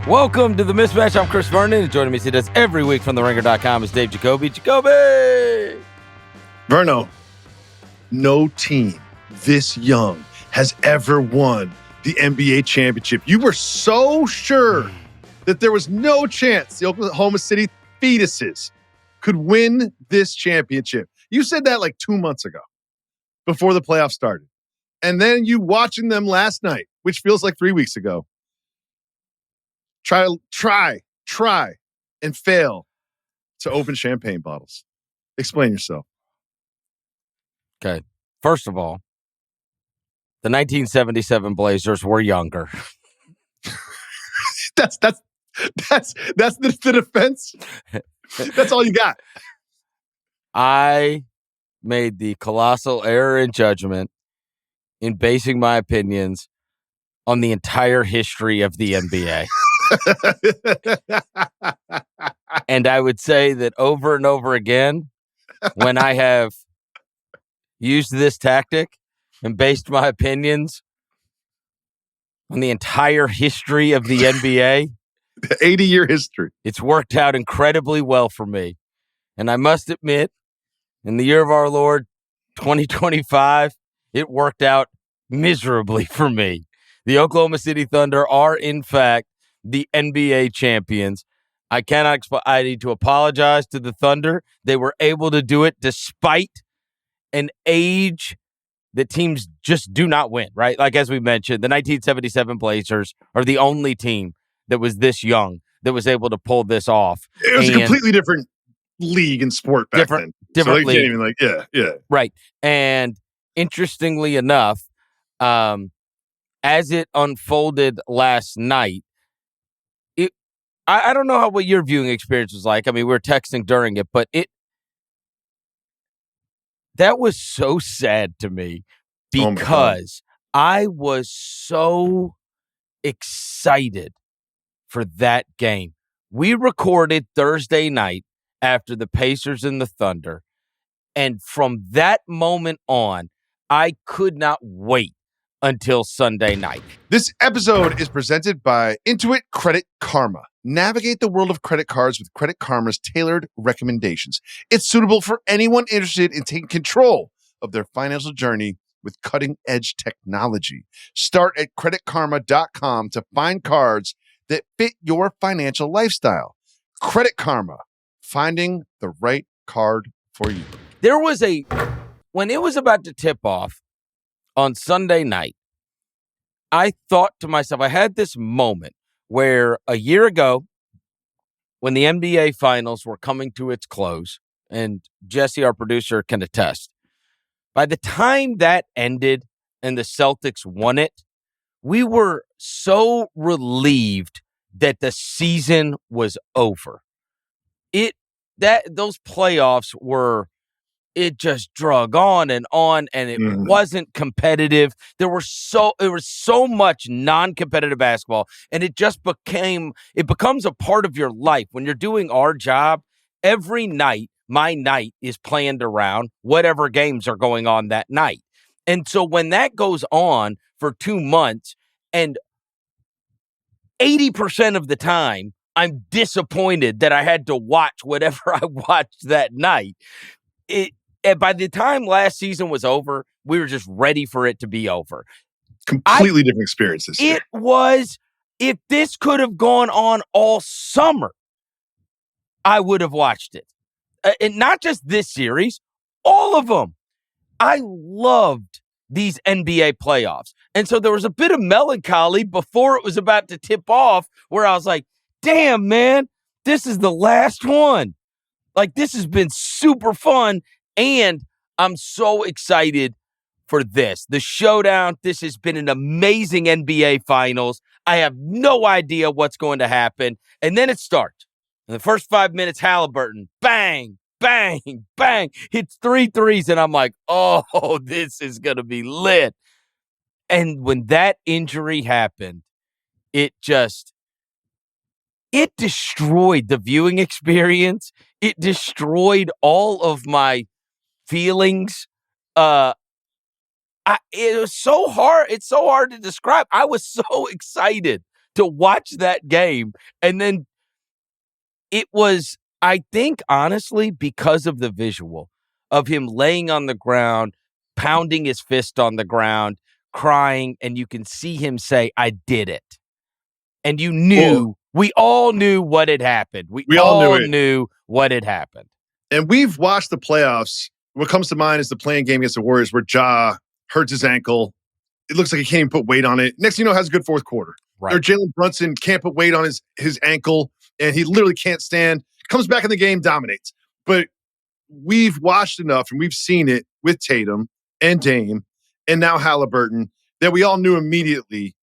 Welcome to the Mismatch. I'm Chris Vernon, and joining me today every week from TheRinger.com is Dave Jacoby. Jacoby! Verno, no team this young has ever won the NBA championship. You were so sure that there was no chance the Oklahoma City fetuses could win this championship. You said that like 2 months ago before the playoffs started. And then you watching them last night, which feels like 3 weeks ago, try and fail to open champagne bottles. Explain yourself. Okay. First of all, the 1977 Blazers were younger. That's the defense. That's all you got. I made the colossal error in judgment in basing my opinions on the entire history of the NBA. And I would say that over and over again, when I have used this tactic and based my opinions on the entire history of the NBA, the 80-year history, it's worked out incredibly well for me. And I must admit, in the year of our Lord, 2025, it worked out miserably for me. The Oklahoma City Thunder are, in fact, the NBA champions. I cannot I need to apologize to the Thunder. They were able to do it despite an age that teams just do not win, right? Like, as we mentioned, the 1977 Blazers are the only team that was this young that was able to pull this off. It was a completely different league and sport back then. Different so league. Can't even yeah. Right. And interestingly enough, as it unfolded last night, I don't know what your viewing experience was like. I mean, we were texting during it, but that was so sad to me because I was so excited for that game. We recorded Thursday night after the Pacers and the Thunder, and from that moment on, I could not wait until Sunday night. This episode is presented by Intuit Credit Karma. Navigate the world of credit cards with Credit Karma's tailored recommendations. It's suitable for anyone interested in taking control of their financial journey with cutting-edge technology. Start at creditkarma.com to find cards that fit your financial lifestyle. Credit Karma, finding the right card for you. There was when it was about to tip off on Sunday night, I thought to myself, I had this moment where a year ago, when the NBA Finals were coming to its close, and Jesse, our producer, can attest, by the time that ended and the Celtics won it, we were so relieved that the season was over. Those playoffs were, it just drug on, and it wasn't competitive. There was so much non-competitive basketball, and it becomes a part of your life. When you're doing our job, every night, my night is planned around whatever games are going on that night. And so when that goes on for 2 months, and 80% of the time, I'm disappointed that I had to watch whatever I watched that night. And by the time last season was over, we were just ready for it to be over. Completely different experience this year. It was, if this could have gone on all summer, I would have watched it. And not just this series, all of them. I loved these NBA playoffs. And so there was a bit of melancholy before it was about to tip off where I was like, damn, man, this is the last one. Like, this has been super fun. And I'm so excited for this. The showdown, this has been an amazing NBA Finals. I have no idea what's going to happen. And then it starts. In the first 5 minutes, Haliburton, bang, bang, bang, hits 3 threes. And I'm like, oh, this is going to be lit. And when that injury happened, it destroyed the viewing experience. It destroyed all of my feelings. It was so hard. It's so hard to describe. I was so excited to watch that game. And then it was, I think, honestly, because of the visual of him laying on the ground, pounding his fist on the ground, crying, and you can see him say, I did it. And you knew, we all knew what had happened. We all knew what had happened. And we've watched the playoffs. What comes to mind is the playing game against the Warriors where Ja hurts his ankle. It looks like he can't even put weight on it. Next thing you know, has a good fourth quarter. Right. Or Jalen Brunson can't put weight on his ankle, and he literally can't stand. Comes back in the game, dominates. But we've watched enough, and we've seen it with Tatum and Dame and now Haliburton, that we all knew immediately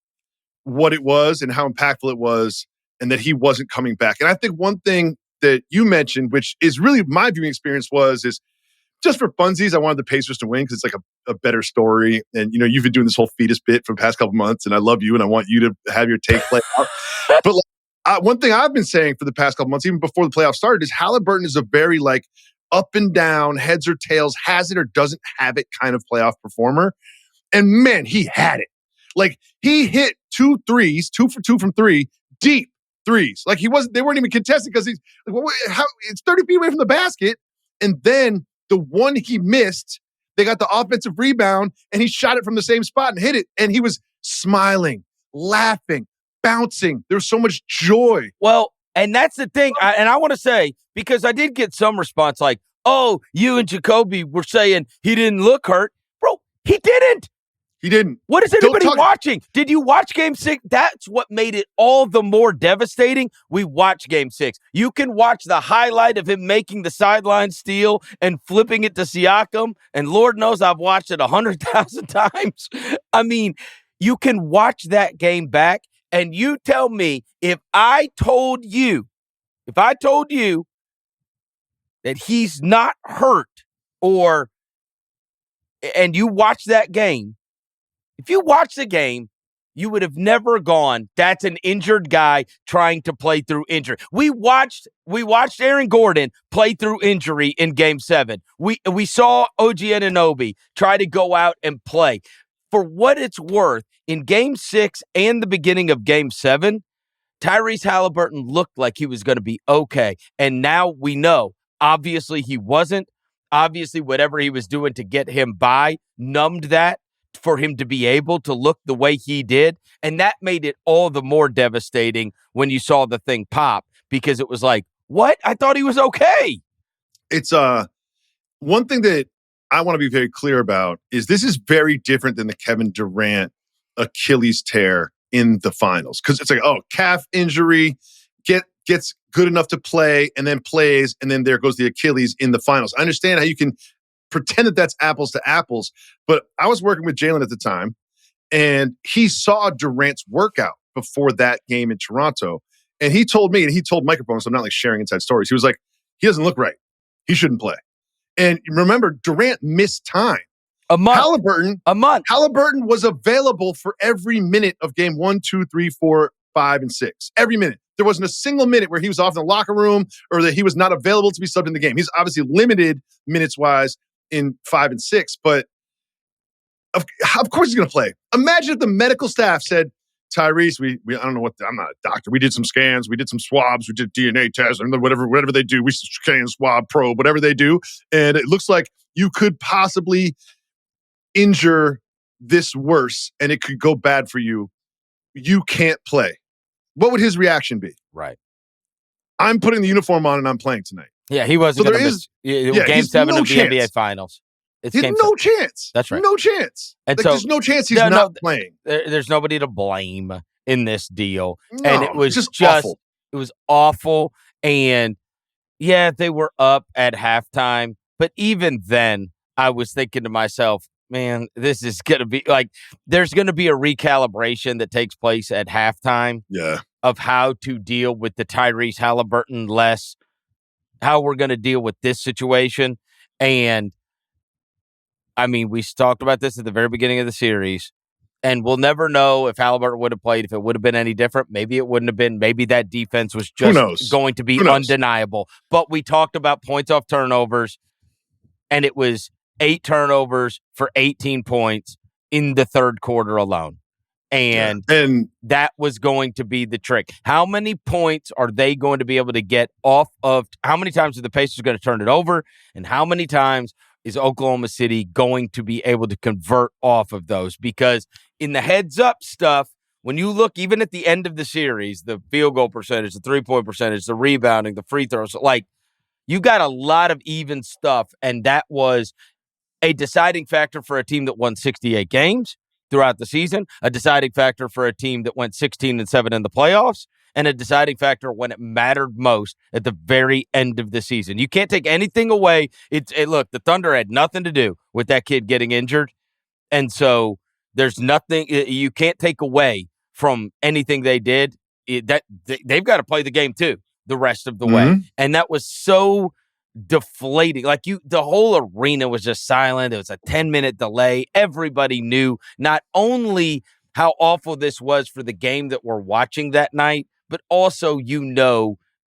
what it was and how impactful it was, and that he wasn't coming back. And I think one thing that you mentioned, which is really my viewing experience, is just for funsies, I wanted the Pacers to win because it's like a better story. And, you've been doing this whole fetus bit for the past couple months, and I love you, and I want you to have your take play out. But one thing I've been saying for the past couple months, even before the playoffs started, is Haliburton is a very up and down, heads or tails, has it or doesn't have it kind of playoff performer. And man, he had it. He hit 2 threes, 2 for 2 from 3, deep threes. They weren't even contested because he's it's 30 feet away from the basket. And then the one he missed, they got the offensive rebound and he shot it from the same spot and hit it. And he was smiling, laughing, bouncing. There was so much joy. Well, and that's the thing. I want to say, because I did get some response like, oh, you and Jacoby were saying he didn't look hurt. Bro, he didn't. He didn't. What is anybody watching? Did you watch Game 6? That's what made it all the more devastating. We watched Game 6. You can watch the highlight of him making the sideline steal and flipping it to Siakam, and Lord knows I've watched it 100,000 times. I mean, you can watch that game back, and you tell me if I told you that he's not hurt and you watch that game, if you watch the game, you would have never gone, that's an injured guy trying to play through injury. We watched Aaron Gordon play through injury in Game 7. We saw OG Anunoby try to go out and play. For what it's worth, in Game 6 and the beginning of Game 7, Tyrese Haliburton looked like he was going to be okay. And now we know, obviously he wasn't. Obviously, whatever he was doing to get him by numbed that for him to be able to look the way he did. And that made it all the more devastating when you saw the thing pop, because it was like, what? I thought he was okay. It's one thing that I want to be very clear about is this is very different than the Kevin Durant Achilles tear in the finals. Because it's like, oh, calf injury, gets good enough to play and then plays, and then there goes the Achilles in the finals. I understand how you can pretend that that's apples to apples, but I was working with Jalen at the time, and he saw Durant's workout before that game in Toronto, and he told me, and he told Microphone, so I'm not sharing inside stories. He was like, he doesn't look right. He shouldn't play. And remember, Durant missed time. A month. Haliburton was available for every minute of game 1, 2, 3, 4, 5, and 6. Every minute. There wasn't a single minute where he was off in the locker room or that he was not available to be subbed in the game. He's obviously limited minutes-wise in 5 and 6, but of course he's going to play. Imagine if the medical staff said, Tyrese, we I don't know what, I'm not a doctor. We did some scans, we did some swabs, we did DNA tests, and whatever they do, we scan, swab, probe, whatever they do, and it looks like you could possibly injure this worse, and it could go bad for you. You can't play. What would his reaction be? Right. I'm putting the uniform on and I'm playing tonight. Yeah, he wasn't going to miss Game 7 of the NBA Finals. It's no chance. That's right. No chance. And so, there's no chance he's not playing. There's nobody to blame in this deal. No, and it was just awful. It was awful. And yeah, they were up at halftime. But even then, I was thinking to myself, man, this is going to be there's going to be a recalibration that takes place at halftime. Yeah. Of how to deal with the Tyrese Haliburton how we're going to deal with this situation. And I mean, we talked about this at the very beginning of the series, and we'll never know if Haliburton would have played, if it would have been any different. Maybe it wouldn't have been. Maybe that defense was just going to be undeniable. But we talked about points off turnovers, and it was 8 turnovers for 18 points in the third quarter alone. And that was going to be the trick. How many points are they going to be able to get off of? How many times are the Pacers going to turn it over? And how many times is Oklahoma City going to be able to convert off of those? Because in the heads-up stuff, when you look even at the end of the series, the field goal percentage, the three-point percentage, the rebounding, the free throws, like you got a lot of even stuff, and that was a deciding factor for a team that won 68 games throughout the season, a deciding factor for a team that went 16-7 in the playoffs, and a deciding factor when it mattered most at the very end of the season. You can't take anything away. Look, the Thunder had nothing to do with that kid getting injured, and so there's nothing you can't take away from anything they did. They've got to play the game too the rest of the way, and that was so deflating. Like the whole arena was just silent. It was a 10-minute delay. Everybody knew not only how awful this was for the game that we're watching that night, but also,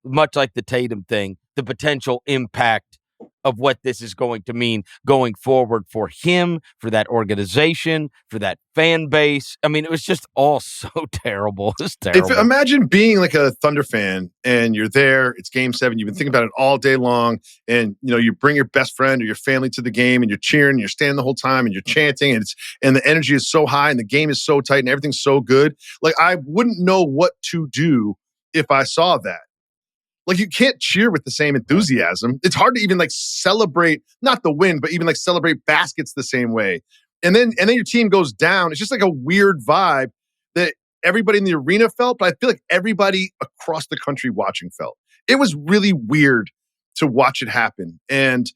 much like the Tatum thing, the potential impact of what this is going to mean going forward for him, for that organization, for that fan base. I mean, it was just all so terrible. It was terrible. Imagine being like a Thunder fan and you're there, it's game 7, you've been thinking about it all day long, and you bring your best friend or your family to the game and you're cheering and you're standing the whole time and you're chanting and the energy is so high and the game is so tight and everything's so good. Like, I wouldn't know what to do if I saw that. Like, you can't cheer with the same enthusiasm. It's hard to even celebrate, not the win, but even celebrate baskets the same way. And then your team goes down. It's just a weird vibe that everybody in the arena felt, but I feel like everybody across the country watching felt. It was really weird to watch it happen. And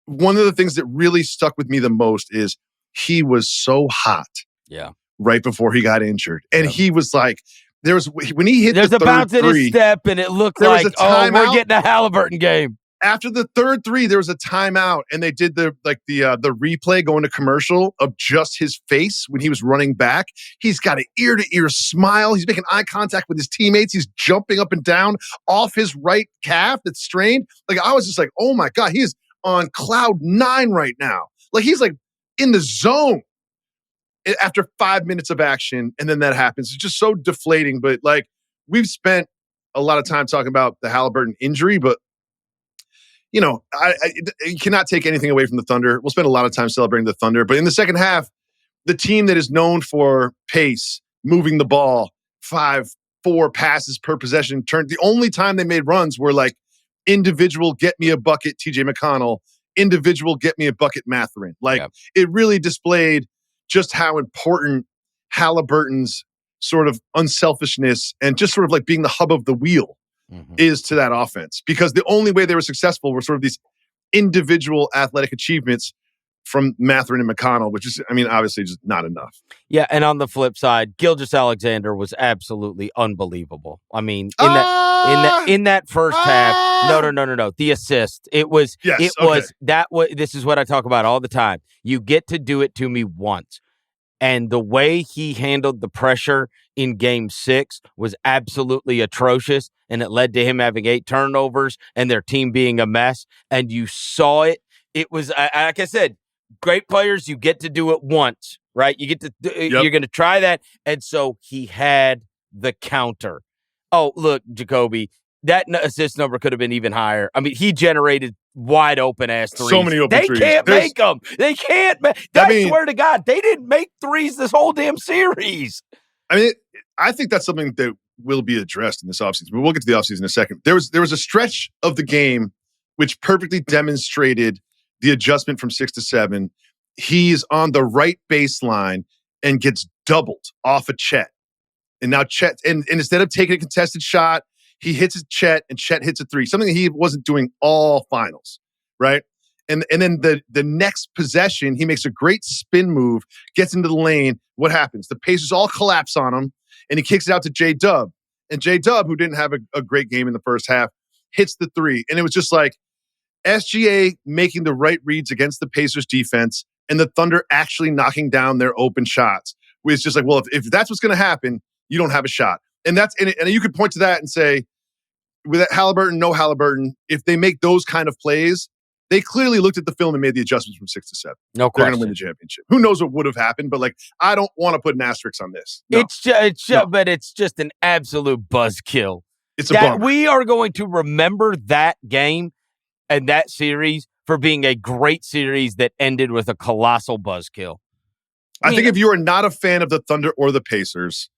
one of the things that really stuck with me the most is he was so hot. Yeah. Right before he got injured. And he was like, when he hit there's the a bounce in his step, and it looked like, we're getting a Haliburton game. After the third three, there was a timeout, and they did the replay going to commercial of just his face when he was running back. He's got an ear-to-ear smile. He's making eye contact with his teammates. He's jumping up and down off his right calf that's strained. I was just like, oh my God, he is on cloud 9 right now. He's in the zone after 5 minutes of action, and then that happens. It's just so deflating. But we've spent a lot of time talking about the Haliburton injury, but you cannot take anything away from the Thunder. We'll spend a lot of time celebrating the Thunder, but in the second half, the team that is known for pace, moving the ball, 5-4 passes per possession, the only time they made runs were individual get me a bucket TJ McConnell, individual get me a bucket Mathurin. It really displayed just how important Haliburton's sort of unselfishness and just sort of being the hub of the wheel is to that offense. Because the only way they were successful were sort of these individual athletic achievements from Mathurin and McConnell, which is, obviously just not enough. Yeah, and on the flip side, Gilgeous-Alexander was absolutely unbelievable. In that first half, no. The assist, this is what I talk about all the time. You get to do it to me once. And the way he handled the pressure in Game 6 was absolutely atrocious, and it led to him having 8 turnovers and their team being a mess. And you saw it. It was, like I said, great players, you get to do it once, right? You get to, you're going to try that. And so he had the counter. Oh, look, Jacoby, that assist number could have been even higher. He generated wide open ass threes. So many open threes. They can't make them. They can't. I swear to God, they didn't make threes this whole damn series. I think that's something that will be addressed in this offseason. But we'll get to the offseason in a second. There was a stretch of the game which perfectly demonstrated the adjustment from 6 to 7. He's on the right baseline and gets doubled off of Chet. And now Chet, and instead of taking a contested shot, he hits a Chet, and Chet hits a 3. Something that he wasn't doing all finals, right? And then the next possession, he makes a great spin move, gets into the lane. What happens? The Pacers all collapse on him, and he kicks it out to J-Dub. And J-Dub, who didn't have a great game in the first half, hits the 3. And it was just SGA making the right reads against the Pacers defense, and the Thunder actually knocking down their open shots. It's just if that's what's going to happen, you don't have a shot. And you could point to that and say, with Haliburton, no Haliburton, if they make those kind of plays, They clearly looked at the film and made the adjustments from 6 to 7. No They're question. going to win the championship. Who knows what would have happened? But like, I don't want to put an asterisk on this. No. But it's just an absolute buzzkill. It's a bummer. We are going to remember that game and that series for being a great series that ended with a colossal buzzkill. I think if you are not a fan of the Thunder or the Pacers,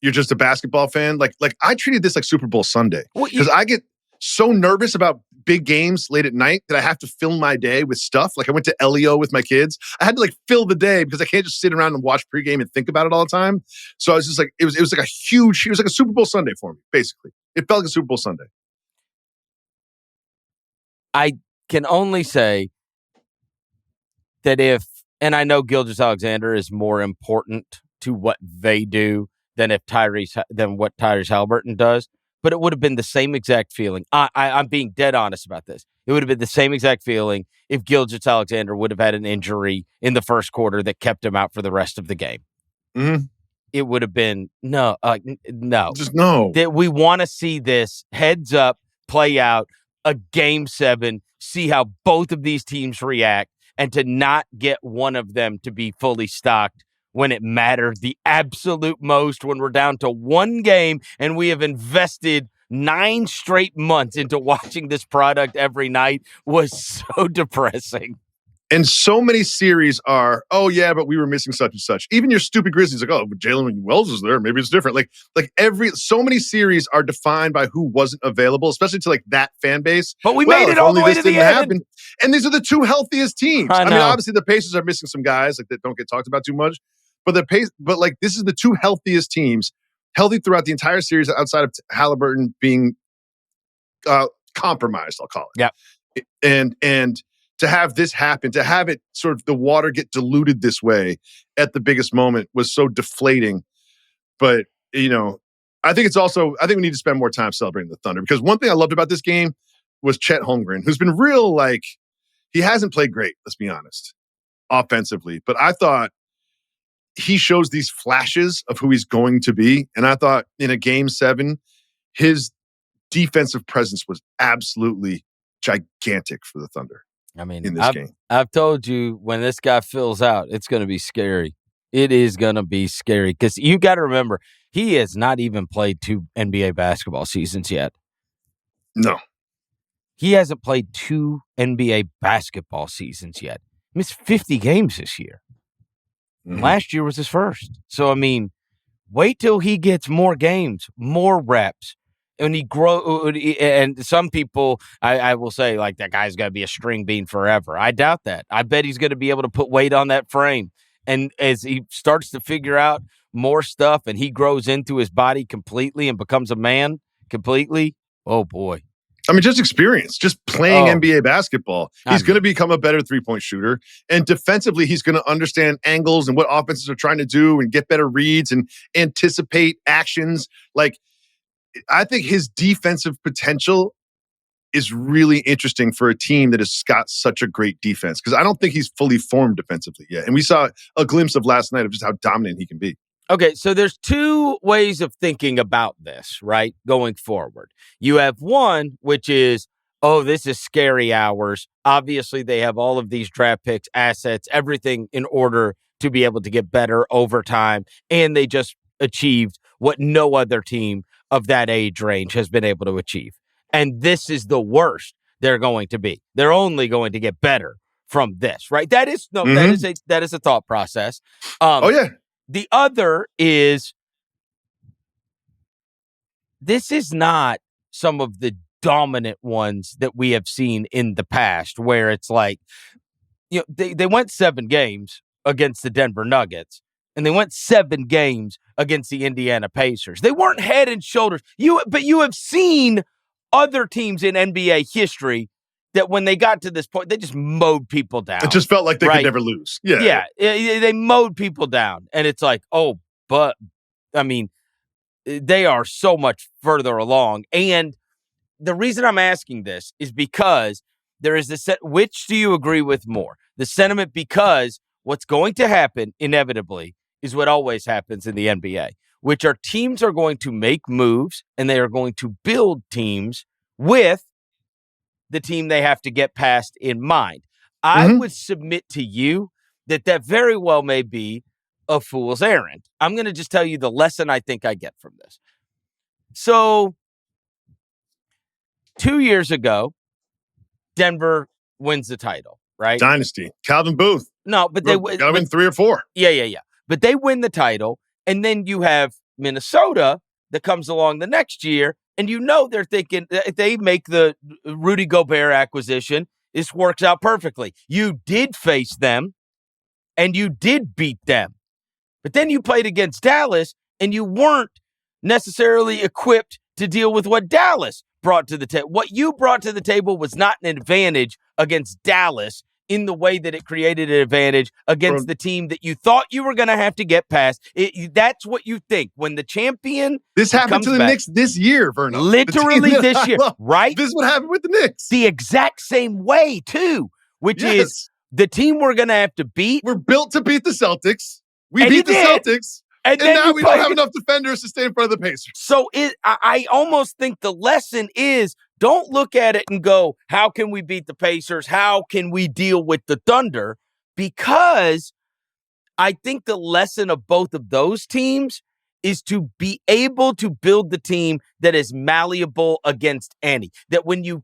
you're just a basketball fan. Like I treated this like Super Bowl Sunday because I get so nervous about big games late at night that I have to fill my day with stuff. Like I went to Elio with my kids. I had to like fill the day because I can't just sit around and watch pregame and think about it all the time. So I was just like, it was like a Super Bowl Sunday for me, basically. It felt like a Super Bowl Sunday. I can only say that and I know Gilgeous-Alexander is more important to what they do than what Tyrese Haliburton does, but it would have been the same exact feeling. I'm being dead honest about this. It would have been the same exact feeling if Gilgeous-Alexander would have had an injury in the first quarter that kept him out for the rest of the game. Mm-hmm. It would have been no. Just no. That we want to see this heads up play out a game 7, see how both of these teams react, and to not get one of them to be fully stocked when it mattered the absolute most, when we're down to one game and we have invested 9 straight months into watching this product every night, was so depressing. And so many series are, oh yeah, but we were missing such and such. Even your stupid Grizzlies, like, oh, but Jalen Wells is there. Maybe it's different. So many series are defined by who wasn't available, especially to like that fan base. But we made it all the way to the end. And these are the 2 healthiest teams. I mean, obviously the Pacers are missing some guys like that don't get talked about too much. But this is the 2 healthiest teams, healthy throughout the entire series outside of Haliburton being compromised, I'll call it. Yeah. And to have this happen, to have it sort of the water get diluted this way at the biggest moment was so deflating. But, I think we need to spend more time celebrating the Thunder, because one thing I loved about this game was Chet Holmgren, who's been real, he hasn't played great, let's be honest, offensively. But I thought he shows these flashes of who he's going to be. And I thought in a game 7, his defensive presence was absolutely gigantic for the Thunder. I mean, in this game. I've told you, when this guy fills out, it's going to be scary. It is going to be scary because you got to remember, he has not even played 2 NBA basketball seasons yet. No. He hasn't played 2 NBA basketball seasons yet. He missed 50 games this year. Mm-hmm. Last year was his first. So, I mean, wait till he gets more games, more reps. And he grow, and some people, I will say, like, that guy's got to be a string bean forever. I doubt that. I bet he's going to be able to put weight on that frame. And as he starts to figure out more stuff and he grows into his body completely and becomes a man completely, oh, boy. I mean, just experience, just playing NBA basketball. He's going to become a better 3-point shooter. And defensively, he's going to understand angles and what offenses are trying to do and get better reads and anticipate actions. I think his defensive potential is really interesting for a team that has got such a great defense, because I don't think he's fully formed defensively yet. And we saw a glimpse of last night of just how dominant he can be. Okay, so there's 2 ways of thinking about this, right, going forward. You have one, which is, this is scary hours. Obviously, they have all of these draft picks, assets, everything in order to be able to get better over time, and they just achieved what no other team of that age range has been able to achieve. And this is the worst they're going to be. They're only going to get better from this, right? That is a thought process. Yeah. The other is, this is not some of the dominant ones that we have seen in the past, where it's like, they went 7 games against the Denver Nuggets, and they went 7 games against the Indiana Pacers. They weren't head and shoulders. But you have seen other teams in NBA history that when they got to this point, they just mowed people down. It just felt like they could never lose. Yeah. They mowed people down. And it's like, but, I mean, they are so much further along. And the reason I'm asking this is because there is this, which do you agree with more? The sentiment, because what's going to happen inevitably is what always happens in the NBA, which are teams are going to make moves and they are going to build teams with the team they have to get past in mind. I would submit to you that very well may be a fool's errand. I'm going to just tell you the lesson I think I get from this. So 2 years ago, Denver wins the title, right? Dynasty. Calvin Booth. No, but they got to win 3 or 4. Yeah. But they win the title, and then you have Minnesota that comes along the next year, and they're thinking if they make the Rudy Gobert acquisition, this works out perfectly. You did face them, and you did beat them. But then you played against Dallas, and you weren't necessarily equipped to deal with what Dallas brought to the table. What you brought to the table was not an advantage against Dallas in the way that it created an advantage against the team that you thought you were going to have to get past. That's what you think. When the champion This happened to the Knicks this year, Verno. Literally this year, right? This is what happened with the Knicks. The exact same way, too, which is the team we're going to have to beat. We're built to beat the Celtics. We beat the Celtics. And now we don't have enough defenders to stay in front of the Pacers. So I almost think the lesson is don't look at it and go, how can we beat the Pacers? How can we deal with the Thunder? Because I think the lesson of both of those teams is to be able to build the team that is malleable against any. That when you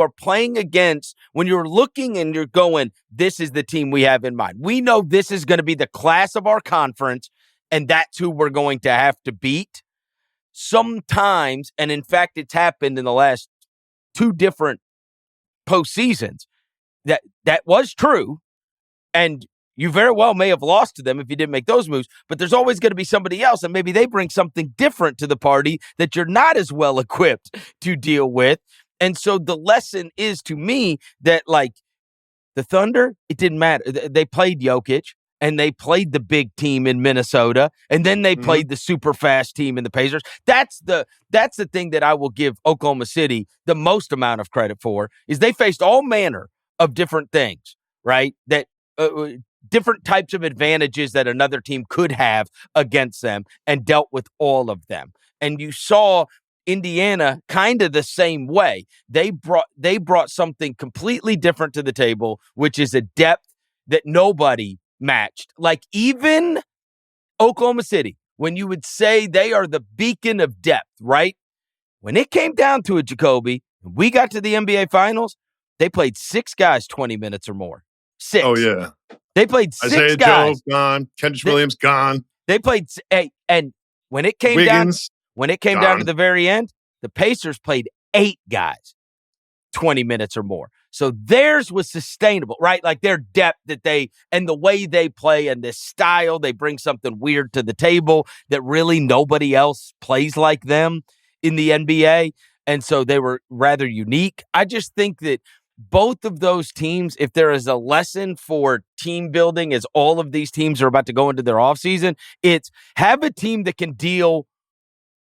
are playing against, when you're looking and you're going, this is the team we have in mind. We know this is going to be the class of our conference, and that's who we're going to have to beat. Sometimes, and in fact, it's happened in the last 2 different postseasons, that was true, and you very well may have lost to them if you didn't make those moves, but there's always going to be somebody else, and maybe they bring something different to the party that you're not as well equipped to deal with. And so the lesson is to me that, like, the Thunder, it didn't matter. They played Jokic, and they played the big team in Minnesota, and then they played the super fast team in the Pacers. That's the thing that I will give Oklahoma City the most amount of credit for, is they faced all manner of different things, right? That different types of advantages that another team could have against them, and dealt with all of them. And you saw Indiana kind of the same way. They brought something completely different to the table, which is a depth that nobody matched. Like, even Oklahoma City, when you would say they are the beacon of depth, right? When it came down to it, Jacoby, we got to the NBA Finals, they played 6 guys 20 minutes or more. 6. Oh, yeah. They played 6 Isaiah guys. Joe, gone. Kendrick Williams, gone. They played, and when it came Wiggins, down to the very end, the Pacers played 8 guys 20 minutes or more. So theirs was sustainable, right? Like, their depth and the way they play and this style, they bring something weird to the table that really nobody else plays like them in the NBA. And so they were rather unique. I just think that both of those teams, if there is a lesson for team building as all of these teams are about to go into their offseason, it's have a team that can deal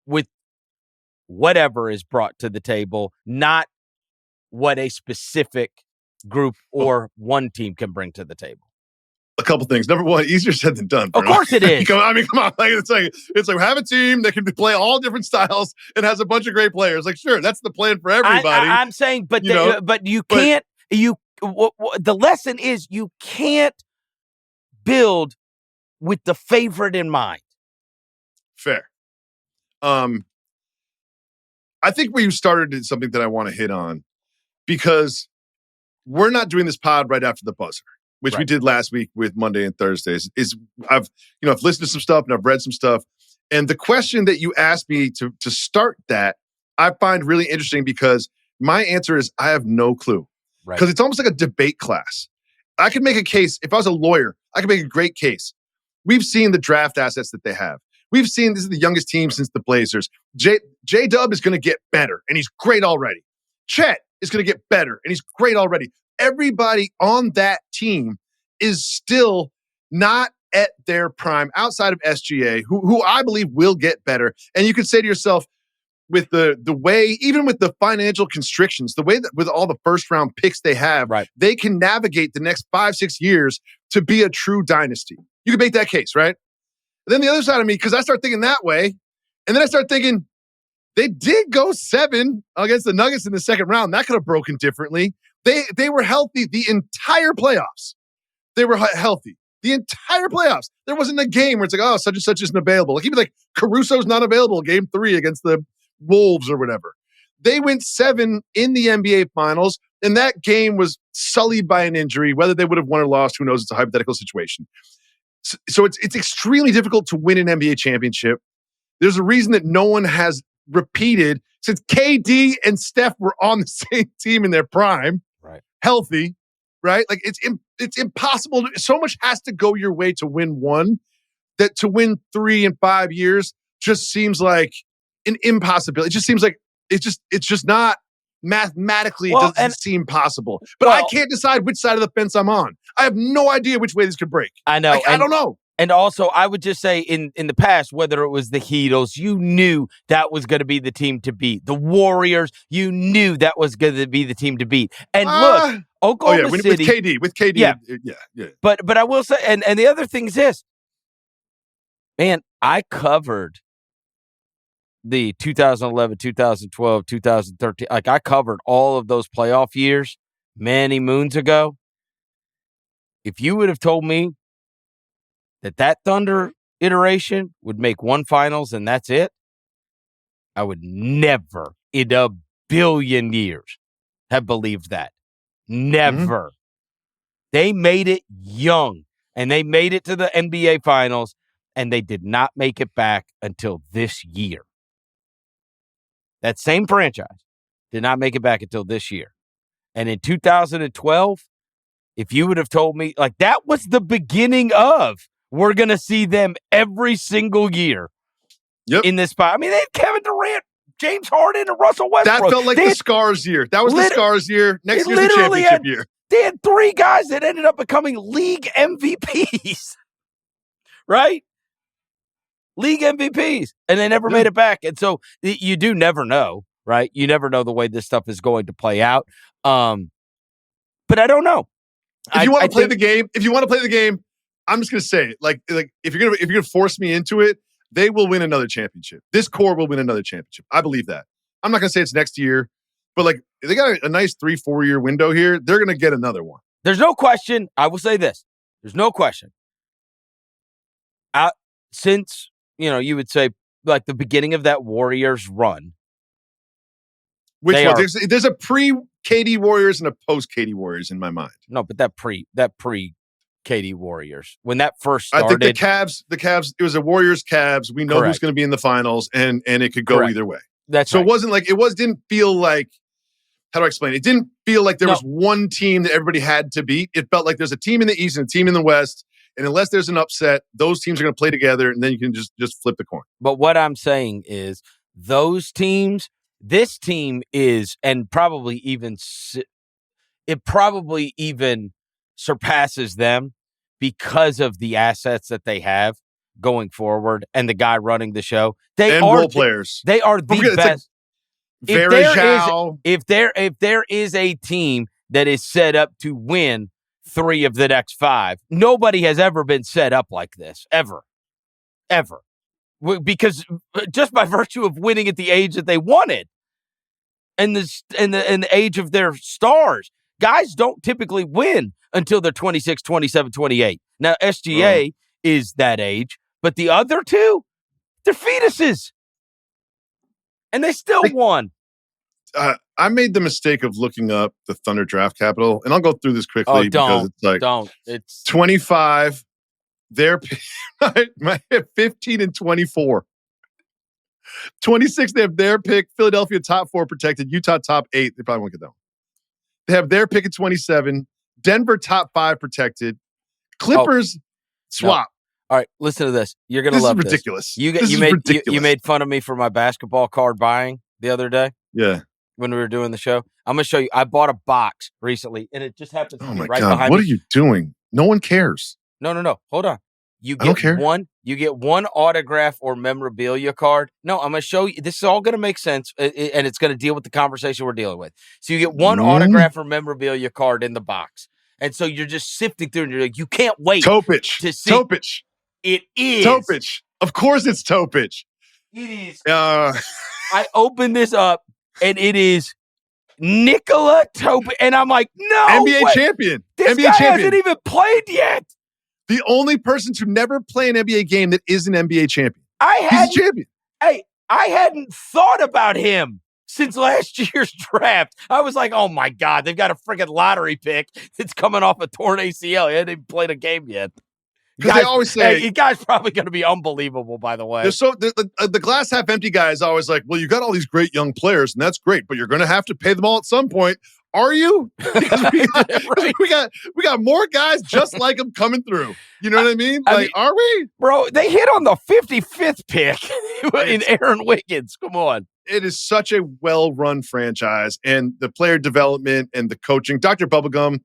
with whatever is brought to the table, not what a specific group or one team can bring to the table. A couple things. Number one, easier said than done. Of course it is. I mean, come on. Like, it's like have a team that can play all different styles and has a bunch of great players. Like, sure, that's the plan for everybody. I'm saying, but you can't. The lesson is you can't build with the favorite in mind. Fair. I think where you started is something that I want to hit on, because we're not doing this pod right after the buzzer, which we did last week with Monday and Thursdays. I've listened to some stuff and I've read some stuff, and the question that you asked me to start that, I find really interesting, because my answer is I have no clue, because it's almost like a debate class. I could make a case. If I was a lawyer, I could make a great case. We've seen the draft assets that they have. We've seen this is the youngest team since the Blazers. J-Dub is going to get better, and he's great already. Chet is going to get better, and he's great already. Everybody on that team is still not at their prime outside of SGA, who I believe will get better. And you could say to yourself, with the way, even with the financial constrictions, the way that with all the first round picks they have, they can navigate the next 5-6 years to be a true dynasty. You can make that case, right? And then the other side of me, because I start thinking that way, and then I start thinking, They did go 7 against the Nuggets in the second round. That could have broken differently. They were healthy the entire playoffs. They were healthy the entire playoffs. There wasn't a game where it's like, oh, such and such isn't available. Like even like Caruso's not available game 3 against the Wolves or whatever. They went 7 in the NBA Finals, and that game was sullied by an injury. Whether they would have won or lost, who knows? It's a hypothetical situation. So it's extremely difficult to win an NBA championship. There's a reason that no one has repeated since KD and Steph were on the same team in their prime, right? Healthy, right? Like it's impossible. So much has to go your way to win one that to win 3 in 5 years just seems like an impossibility. It just seems like it's just not mathematically. It doesn't seem possible. But I can't decide which side of the fence I'm on. I have no idea which way this could break. I know. I don't know. And also, I would just say in the past, whether it was the Heatles, you knew that was going to be the team to beat. The Warriors, you knew that was going to be the team to beat. And look, Oklahoma City. With KD. Yeah. But I will say, and the other thing is this, man, I covered the 2011, 2012, 2013. Like I covered all of those playoff years many moons ago. If you would have told me that Thunder iteration would make one finals and that's it, I would never in a billion years have believed that. Never. Mm-hmm. They made it young, and they made it to the NBA Finals, and they did not make it back until this year. That same franchise did not make it back until this year. And in 2012, if you would have told me, like, that was the beginning of, we're going to see them every single year in this spot. I mean, they had Kevin Durant, James Harden, and Russell Westbrook. That felt like the Scars year. That was the Scars year. Next year's the championship year. They had 3 guys that ended up becoming league MVPs, right? League MVPs, and they never made it back. And so you do never know, right? You never know the way this stuff is going to play out. But I don't know. If you want to play the game, I'm just going to say it. Like if you're going to force me into it, they will win another championship. This core will win another championship. I believe that. I'm not going to say it's next year, but like if they got a nice 3-4 year window here, they're going to get another one. There's no question. I will say this. There's no question. Since, you would say like the beginning of that Warriors run. Which one? There's a pre-KD Warriors and a post-KD Warriors in my mind. No, but that pre-KD Warriors. When that first started. I think the Cavs, it was a Warriors-Cavs. We know who's going to be in the finals, and it could go either way. That's so right. It wasn't like, didn't feel like, how do I explain it? It didn't feel like there was one team that everybody had to beat. It felt like there's a team in the East and a team in the West. And unless there's an upset, those teams are going to play together, and then you can just flip the coin. But what I'm saying is those teams, this team is, and probably even surpasses them because of the assets that they have going forward and the guy running the show. They are role players. They are the best. If there is a team that is set up to win 3 of the next 5, nobody has ever been set up like this, ever. Because just by virtue of winning at the age that they wanted and the age of their stars, guys don't typically win until they're 26, 27, 28. Now, SGA is that age, but the other 2, they're fetuses. And they still won. I made the mistake of looking up the Thunder draft capital, and I'll go through this quickly because it's like It's 25. They're 15 and 24. 26, they have their pick. Philadelphia top 4 protected. Utah top 8. They probably won't get that one. They have their pick at 27. Denver top 5 protected. Clippers swap. No. All right, listen to this. You're gonna love this. Ridiculous. You made fun of me for my basketball card buying the other day. Yeah. When we were doing the show, I'm gonna show you. I bought a box recently, and it just happens to be right behind me. What are you doing? No one cares. No. Hold on. You get one autograph or memorabilia card. No, I'm gonna show you. This is all gonna make sense, and it's gonna deal with the conversation we're dealing with. So you get one autograph or memorabilia card in the box, and so you're just sifting through, and you're like, you can't wait to see. Topic. It is Topic. Of course, it's Topic. It is. I opened this up, and it is Nikola Topic, and I'm like, no NBA way. champion. This NBA guy champion. hasn't even played yet. The only person to never play an NBA game that is an NBA champion. He's a champion. Hey, I hadn't thought about him since last year's draft. I was like, oh my God, they've got a freaking lottery pick. It's coming off a torn ACL. He hasn't even played a game yet. Because they always say, hey, guy's probably going to be unbelievable, by the way. The glass half empty guy is always like, well, you got all these great young players, and that's great, but you're going to have to pay them all at some point. Are you? Because we got more guys just like him coming through. You know what I mean? Are we? Bro, they hit on the 55th pick in Aaron Wiggins. Come on. It is such a well-run franchise, and the player development and the coaching. Dr. Bubblegum,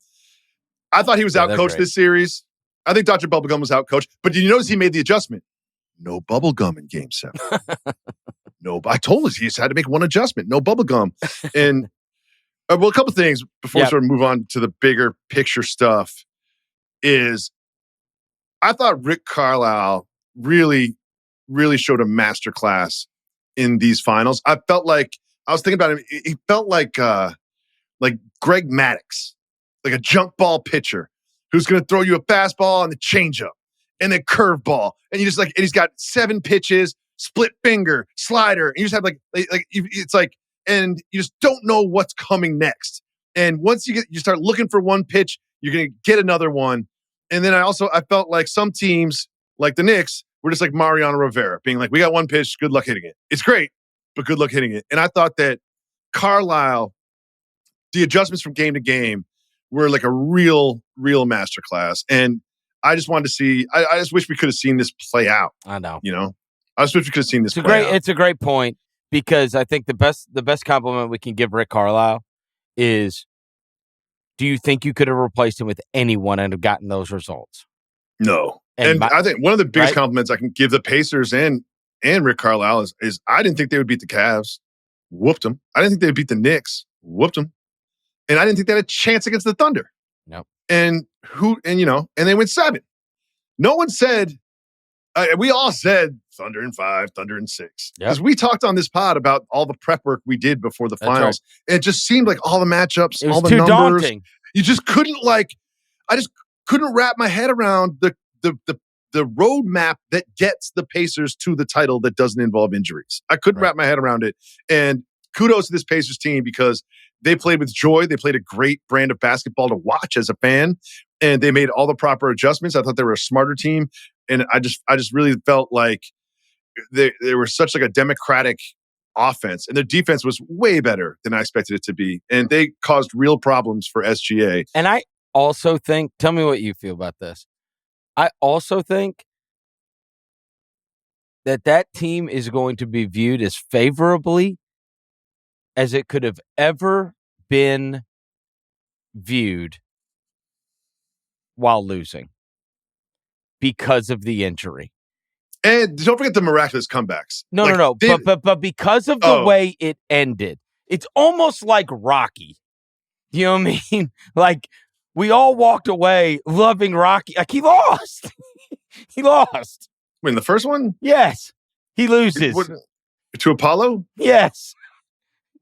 I thought he was out-coached this series. I think Dr. Bubblegum was out-coached. But did you notice he made the adjustment? No bubblegum in Game 7. No, I told us he just had to make one adjustment. No bubblegum. And, a couple things before we sort of move on to the bigger picture stuff is I thought Rick Carlisle really, really showed a masterclass in these finals. I felt like, I was thinking about him, he felt like Greg Maddux, like a junk ball pitcher who's going to throw you a fastball and the changeup and then curveball. And you just and he's got 7 pitches, split finger, slider. And you just have it's like, and you just don't know what's coming next. And once you start looking for one pitch, you're going to get another one. And then I felt like some teams, like the Knicks, were just like Mariano Rivera, being like, we got one pitch, good luck hitting it. It's great, but good luck hitting it. And I thought that Carlisle, the adjustments from game to game were like a real masterclass. And I just wanted to see, I just wish we could have seen this play out. I know. You know? I just wish we could have seen this play out. It's a great point, because I think the best compliment we can give Rick Carlisle is, do you think you could have replaced him with anyone and have gotten those results? No. And I think one of the biggest compliments I can give the Pacers and Rick Carlisle is I didn't think they would beat the Cavs. Whooped them. I didn't think they would beat the Knicks. Whooped them. And I didn't think they had a chance against the Thunder. Nope. And they went 7. No one said, we all said Thunder in 5, Thunder in 6. Because we talked on this pod about all the prep work we did before the finals. Right. It just seemed like all the matchups, all the numbers. Daunting. You just couldn't I just couldn't wrap my head around the roadmap that gets the Pacers to the title that doesn't involve injuries. I couldn't wrap my head around it. And kudos to this Pacers team, because they played with joy. They played a great brand of basketball to watch as a fan, and they made all the proper adjustments. I thought they were a smarter team, and I just really felt like they were such like a democratic offense, and their defense was way better than I expected it to be, and they caused real problems for SGA. And I also think, tell me what you feel about this. I also think that team is going to be viewed as favorably as it could have ever been viewed while losing because of the injury. And don't forget the miraculous comebacks. No. But because of the way it ended, it's almost like Rocky. You know what I mean? Like, we all walked away loving Rocky. Like, he lost. He lost. Wait, the first one? Yes. He loses. To Apollo? Yes.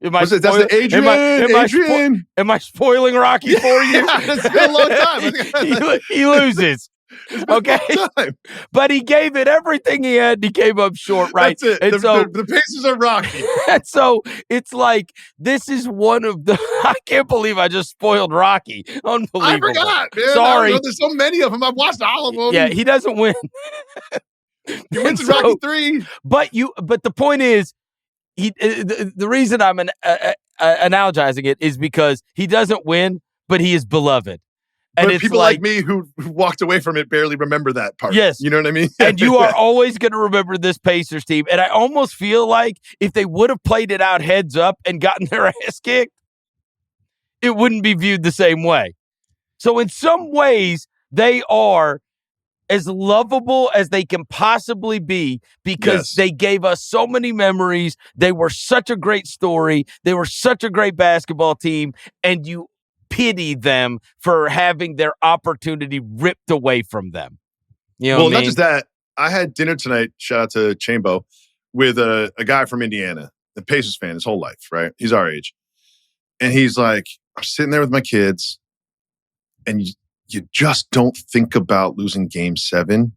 That's the Adrian. Am I spoiling Rocky for you? Yeah, it's been a long time. He loses. Okay. But he gave it everything he had. He came up short, right? That's it. And the Pacers are Rocky. And so it's like, this is one of the, I can't believe I just spoiled Rocky. Unbelievable. I forgot, man. Sorry. There's so many of them. I've watched all of them. Yeah, he doesn't win. He wins in Rocky 3. But the point is, the reason I'm analogizing it is because he doesn't win, but he is beloved. And but it's people like me who walked away from it barely remember that part. Yes. You know what I mean? And you are always going to remember this Pacers team. And I almost feel like if they would have played it out heads up and gotten their ass kicked, it wouldn't be viewed the same way. So in some ways, they are as lovable as they can possibly be, because they gave us so many memories. They were such a great story. They were such a great basketball team. And you pity them for having their opportunity ripped away from them. You know not just that. I had dinner tonight, shout out to Chambo, with a guy from Indiana. a Pacers fan his whole life, right? He's our age. And he's like, I'm sitting there with my kids, and you just don't think about losing game 7.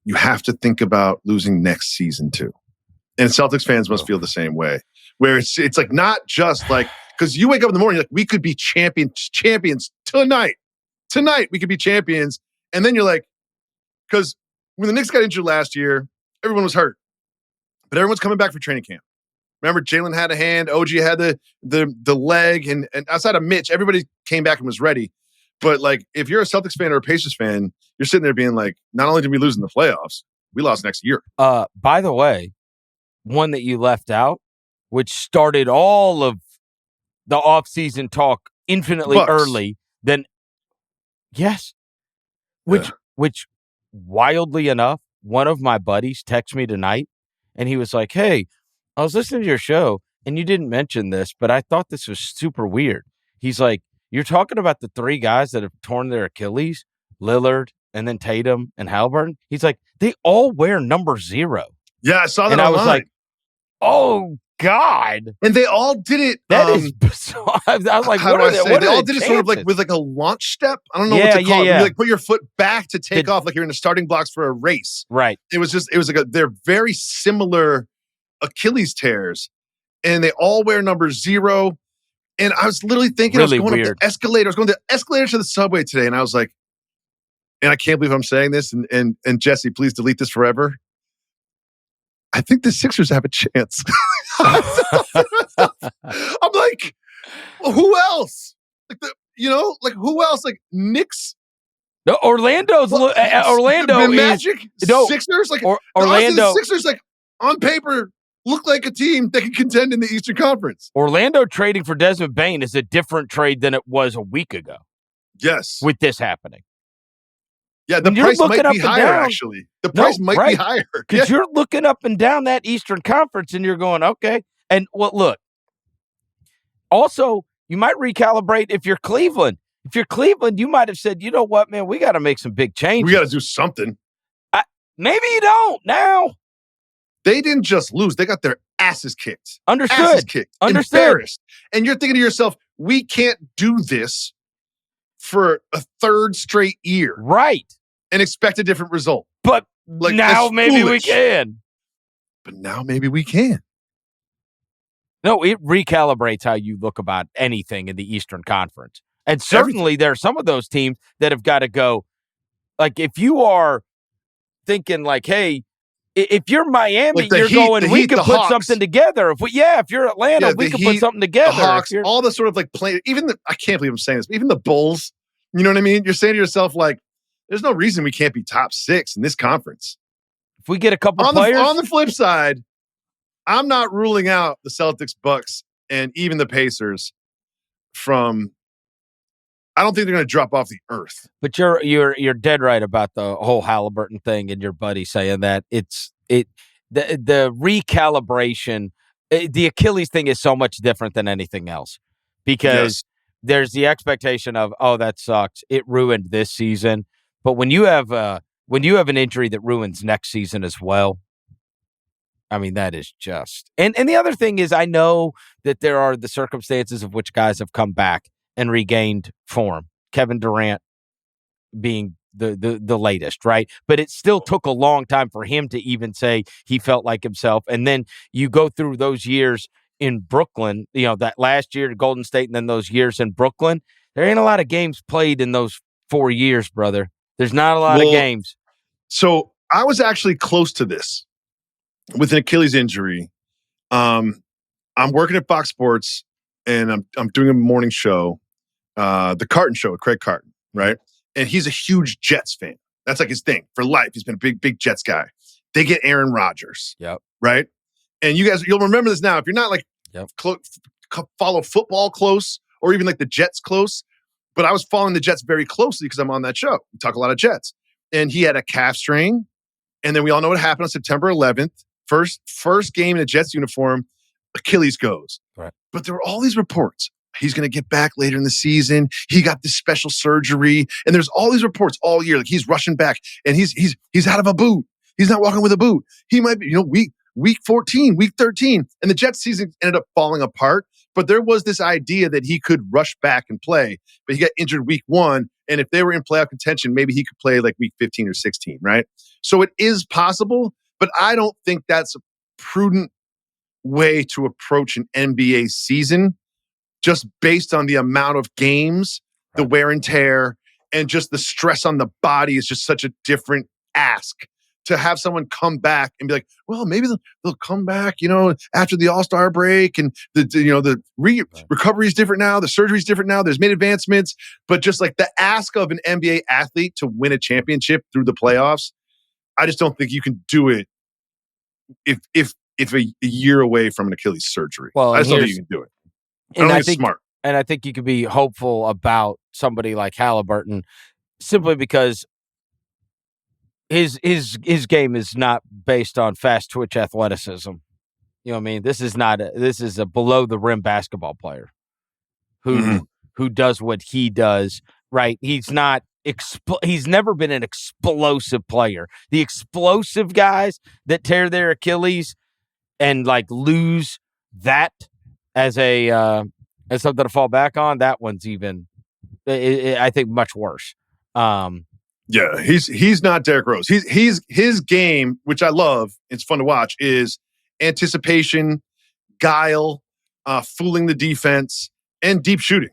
You have to think about losing next season too. And Celtics fans must feel the same way, where it's like not just like, because you wake up in the morning, you're like, we could be champions tonight. Tonight, we could be champions. And then you're like, because when the Knicks got injured last year, everyone was hurt. But everyone's coming back for training camp. Remember, Jalen had a hand, OG had the leg, and outside of Mitch, everybody came back and was ready. But like, if you're a Celtics fan or a Pacers fan, you're sitting there being like, not only did we lose in the playoffs, we lost next year. By the way, one that you left out, which started all of the offseason talk infinitely early, then yes. Which wildly enough, one of my buddies texted me tonight, and he was like, hey, I was listening to your show, and you didn't mention this, but I thought this was super weird. He's like, you're talking about the 3 guys that have torn their Achilles, Lillard, and then Tatum and Haliburton. He's like, they all wear number 0. Yeah, I saw that and online. I was like, oh, God. And they all did it. That is bizarre. I was like, what are they? They all did it sort of like with like a launch step. I don't know what to call it. You like put your foot back to take off like you're in the starting blocks for a race. Right. It was like they're very similar Achilles tears, and they all wear number 0. And I was literally thinking, really I was going weird. Up the escalator. I was going the escalator to the subway today, and I was like, and I can't believe I'm saying this, and Jesse, please delete this forever. I think the Sixers have a chance. I'm like, well, who else? Like who else? Like Knicks. No, Orlando is Magic. Sixers. Like Orlando. The Sixers, like on paper, look like a team that can contend in the Eastern Conference. Orlando trading for Desmond Bane is a different trade than it was a week ago. Yes, with this happening. Yeah, the price might be higher, actually. The price might be higher. Because you're looking up and down that Eastern Conference and you're going, okay. And well, look, also, you might recalibrate if you're Cleveland. If you're Cleveland, you might have said, you know what, man, we got to make some big changes. We got to do something. Maybe you don't now. They didn't just lose. They got their asses kicked. Understood. Asses kicked. Understood. Embarrassed. And you're thinking to yourself, we can't do this for a 3rd straight year. Right. And expect a different result. But like, now maybe we can. But now maybe we can. No, it recalibrates how you look about anything in the Eastern Conference. And certainly there are some of those teams that have got to go. Like, if you are thinking like, hey, if you're Miami, like you're going, we could put something together. If you're Atlanta, we could put something together. The Hawks, all the sort of like play, I can't believe I'm saying this, but even the Bulls, you know what I mean? You're saying to yourself, like, there's no reason we can't be top 6 in this conference. If we get a couple players. On the flip side, I'm not ruling out the Celtics, Bucks, and even the Pacers from. I don't think they're going to drop off the earth. But you're dead right about the whole Haliburton thing and your buddy saying that the recalibration. The Achilles thing is so much different than anything else because there's the expectation of, oh, that sucks. It ruined this season. But when you have an injury that ruins next season as well, I mean, that is just and the other thing is I know that there are the circumstances of which guys have come back and regained form. Kevin Durant being the latest, right? But it still took a long time for him to even say he felt like himself. And then you go through those years in Brooklyn, that last year to Golden State and then those years in Brooklyn, there ain't a lot of games played in those 4 years, brother. There's not a lot of games. So I was actually close to this with an Achilles injury. I'm working at Fox Sports and I'm doing a morning show, the Carton Show with Craig Carton, right? And he's a huge Jets fan. That's like his thing for life. He's been a big Jets guy. They get Aaron Rodgers, right? And you guys, you'll remember this now. If you're not like follow football close or even like the Jets close, but I was following the Jets very closely because I'm on that show. We talk a lot of Jets. And he had a calf strain. And then we all know what happened on September 11th. First game in a Jets uniform, Achilles goes. Right. But there were all these reports. He's going to get back later in the season. He got this special surgery. And there's all these reports all year. Like he's rushing back and he's out of a boot. He's not walking with a boot. He might be, week 14, week 13, and the Jets season ended up falling apart. But there was this idea that he could rush back and play, but he got injured week 1. And if they were in playoff contention, maybe he could play like week 15 or 16, right? So it is possible, but I don't think that's a prudent way to approach an NBA season just based on the amount of games, the wear and tear, and just the stress on the body is just such a different ask. To have someone come back and be like, well, maybe they'll come back, after the All-Star break, and the recovery is different now, the surgery is different now, there's made advancements, but just like the ask of an NBA athlete to win a championship through the playoffs, I just don't think you can do it if a year away from an Achilles surgery. Well, I just don't think you can do it. I don't think it's smart. And I think you could be hopeful about somebody like Haliburton simply because his game is not based on fast twitch athleticism. You know what I mean? This is a below the rim basketball player who does what he does, right? He's not he's never been an explosive player. The explosive guys that tear their Achilles and like lose that as something to fall back on, that one's even I think much worse. Yeah, he's not Derrick Rose. His game, which I love, it's fun to watch, is anticipation, guile, fooling the defense, and deep shooting.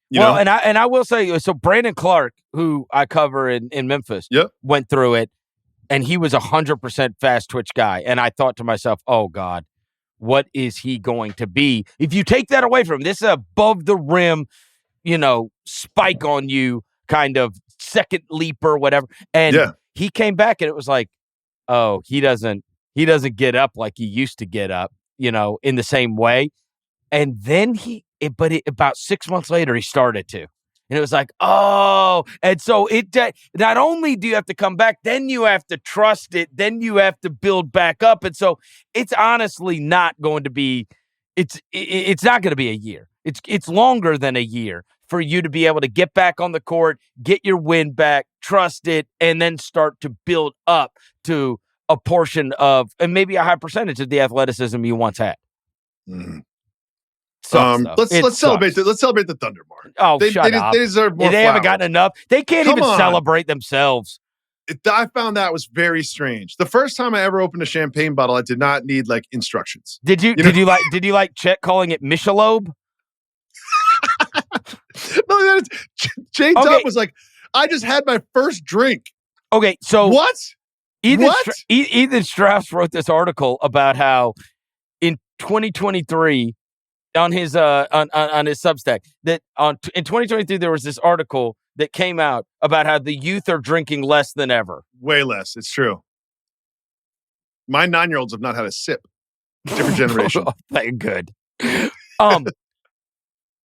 You know? And I will say, so Brandon Clark, who I cover in Memphis, went through it, and he was 100% fast twitch guy. And I thought to myself, oh God, what is he going to be? If you take that away from him, this is above the rim, spike on you kind of second leaper, whatever. And he came back and it was like, oh, he doesn't get up like he used to get up, in the same way. And then about 6 months later, he started to. And it was like, oh, and so not only do you have to come back, then you have to trust it, then you have to build back up. And so it's honestly not going to be, it's not going to be a year. It's longer than a year for you to be able to get back on the court, get your win back, trust it, and then start to build up to a portion of, and maybe a high percentage of the athleticism you once had. Mm-hmm. Let's celebrate the Thunder more. Oh, shut up. They deserve more. They haven't gotten enough. They can't even celebrate themselves. I found that was very strange. The first time I ever opened a champagne bottle, I did not need like instructions. Did you like Chet calling it Michelob? No, J-Dub was like, I just had my first drink. Okay, so what? Ethan Strauss wrote this article about how in 2023 on his on his Substack that in 2023 there was this article that came out about how the youth are drinking less than ever. Way less. It's true. My 9-year-olds have not had a sip. Different generation. Thank good.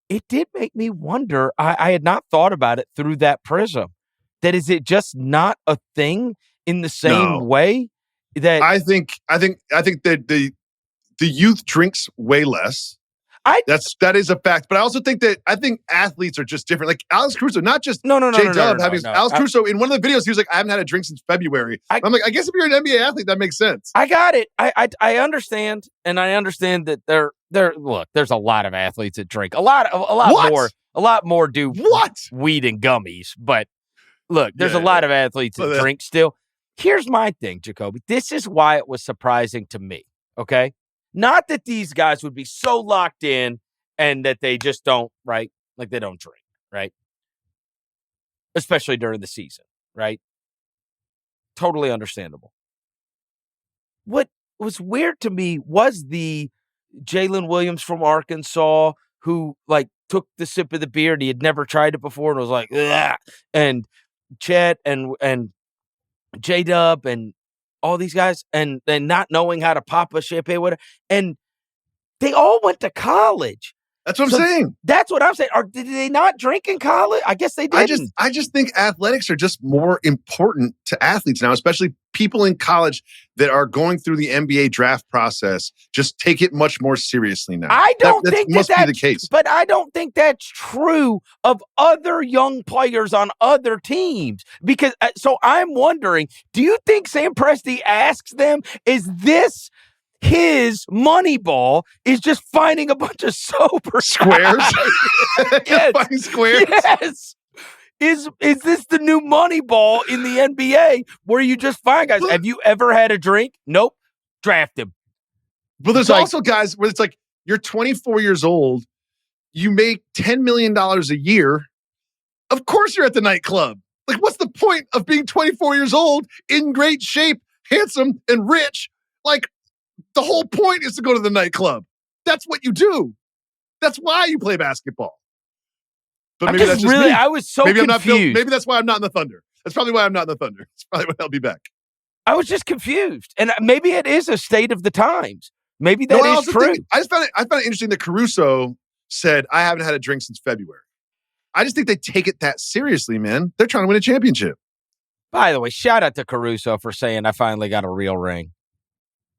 It did make me wonder. I had not thought about it through that prism. That is it just not a thing in the same way that I think that the youth drinks way less. That is a fact, but I also think athletes are just different. Like Alex Caruso, not just J-Dub having Alex Caruso in one of the videos. He was like, "I haven't had a drink since February." I'm like, I guess if you're an NBA athlete, that makes sense. I got it. I understand, and I understand that look. There's a lot of athletes that drink a lot more do weed and gummies. But look, there's a lot of athletes that drink still. Here's my thing, Jacoby. This is why it was surprising to me. Okay. Not that these guys would be so locked in and that they just don't, right? Like they don't drink, right? Especially during the season, right? Totally understandable. What was weird to me was the Jalen Williams from Arkansas who like took the sip of the beer and he had never tried it before and was like, ugh. And Chet and J-Dub and all these guys and not knowing how to pop a champagne, whatever. And they all went to college. That's what I'm saying. That's what I'm saying. Did they not drink in college? I guess they didn't. I just think athletics are just more important to athletes now, especially people in college that are going through the NBA draft process. Just take it much more seriously now. I don't think that must be the case. But I don't think that's true of other young players on other teams. Because so I'm wondering, do you think Sam Presti asks them, is this his money ball is just finding a bunch of sober Squares? Yes. Finding squares? Yes. Is this the new money ball in the NBA where you just find guys? Have you ever had a drink? Nope. Draft him. But there's also guys where it's like, you're 24 years old, you make $10 million a year. Of course you're at the nightclub. Like, what's the point of being 24 years old, in great shape, handsome, and rich? Like, the whole point is to go to the nightclub. That's what you do. That's why you play basketball. But maybe that's just me. I was so confused. Maybe that's why I'm not in the Thunder. That's probably why I'm not in the Thunder. It's probably why I'll be back. I was just confused. And maybe it is a state of the times. Maybe that is true. I found it interesting that Caruso said, I haven't had a drink since February. I just think they take it that seriously, man. They're trying to win a championship. By the way, shout out to Caruso for saying I finally got a real ring.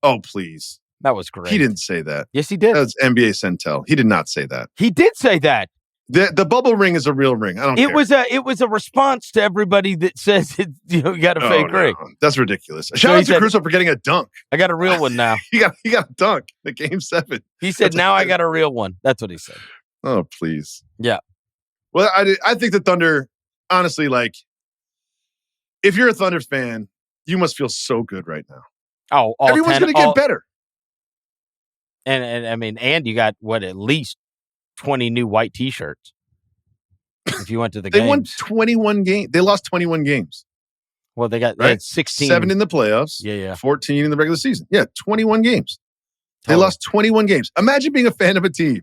Oh, please. That was great. He didn't say that. Yes, he did. That was NBA Centel. He did not say that. He did say that. The bubble ring is a real ring. I don't care. It was a response to everybody that says you got a fake ring. That's ridiculous. Shout out to Caruso for getting a dunk. I got a real one now. he got a dunk at Game 7. He said, "Now I got a real one." That's what he said. Oh, please. Yeah. Well, I think the Thunder, honestly, like, if you're a Thunder fan, you must feel so good right now. Oh, everyone's going to get better. And I mean, and you got at least 20 new white T-shirts. If you went to the they games. won 21 games. They lost 21 games. Well, they had 16. 7 in the playoffs. Yeah. 14 in the regular season. Yeah, 21 games. They lost 21 games. Imagine being a fan of a team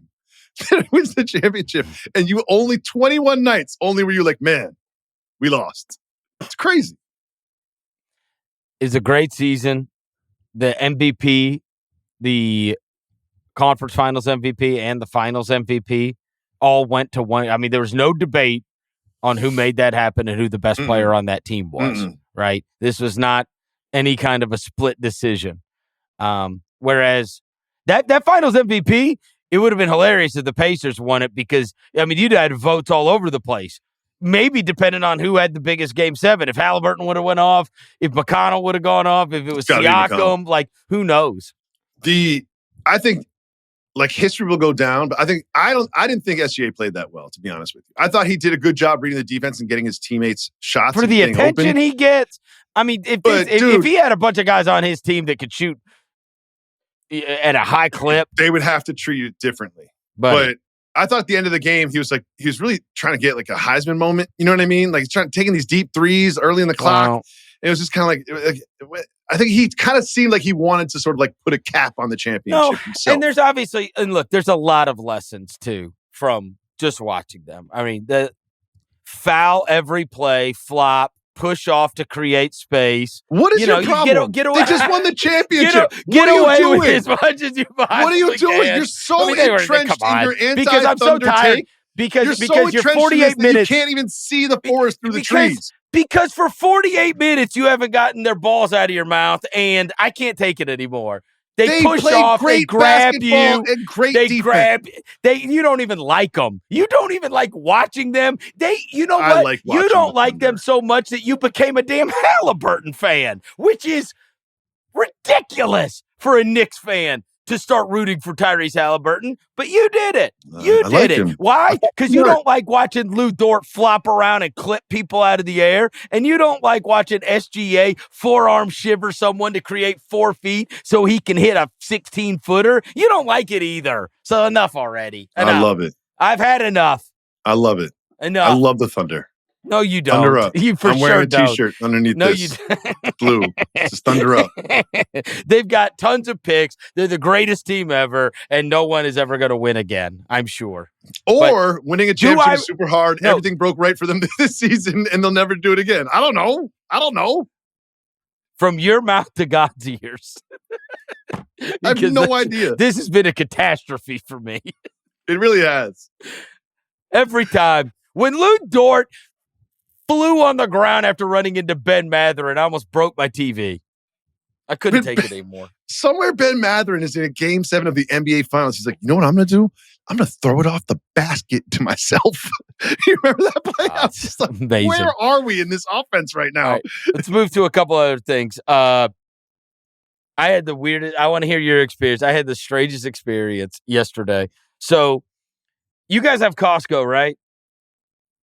that wins the championship and you only 21 nights only were you like, man, we lost. It's crazy. It's a great season. The MVP, the conference finals MVP, and the finals MVP all went to one. I mean, there was no debate on who made that happen and who the best player on that team was, right? This was not any kind of a split decision. Whereas that finals MVP, it would have been hilarious if the Pacers won it because, I mean, you'd had votes all over the place. Maybe depending on who had the biggest Game 7. If Haliburton would have went off, if McConnell would have gone off, if it was Siakam, like, who knows? I think, like, history will go down, but I didn't think SGA played that well, to be honest with you. I thought he did a good job reading the defense and getting his teammates shots. For the attention he gets. I mean, if he had a bunch of guys on his team that could shoot at a high clip, they would have to treat it differently. But I thought at the end of the game, he was really trying to get like a Heisman moment. You know what I mean? Like, he's taking these deep threes early in the clock. Wow. It was just kind of like, I think he kind of seemed like he wanted to sort of like put a cap on the championship himself. And there's obviously, and look, there's a lot of lessons too from just watching them. I mean, the foul every play, flop, push off to create space. What is your problem? Get away. They just won the championship. Get away with as much as you possibly can. What are you doing? You're so entrenched in your anti-Thunder because I'm so tired. take. Because you're 48 minutes. You can't even see the forest through the trees. Because for 48 minutes, you haven't gotten their balls out of your mouth, and I can't take it anymore. They push off, they grab you, and great defense. You don't even like them. You don't even like watching them. You know what? Like you don't like them so much that you became a damn Haliburton fan, which is ridiculous for a Knicks fan to start rooting for Tyrese Haliburton, but you did it. You did it. Why? Because you don't like watching Lou Dort flop around and clip people out of the air, and you don't like watching SGA forearm shiver someone to create 4 feet so he can hit a 16-footer. You don't like it either. So enough already. Enough. I love it. I've had enough. I love it. Enough. I love the Thunder. No, you don't. Thunder up. You I'm wearing sure a T-shirt underneath this. Blue. It's Thunder up. They've got tons of picks. They're the greatest team ever, and no one is ever going to win again, I'm sure. Or winning a championship is super hard. No. Everything broke right for them this season, and they'll never do it again. I don't know. From your mouth to God's ears. I have no idea. This has been a catastrophe for me. It really has. Every time. When Lou Dort flew on the ground after running into Ben Mather and I almost broke my TV. I couldn't take it anymore. Somewhere Ben Mathurin is in a Game 7 of the NBA Finals. He's like, you know what I'm going to do? I'm going to throw it off the basket to myself. You remember that play? I was just like, amazing. Where are we in this offense right now? Right, let's move to a couple other things. I I had the weirdest. I want to hear your experience. I had the strangest experience yesterday. So, you guys have Costco, right?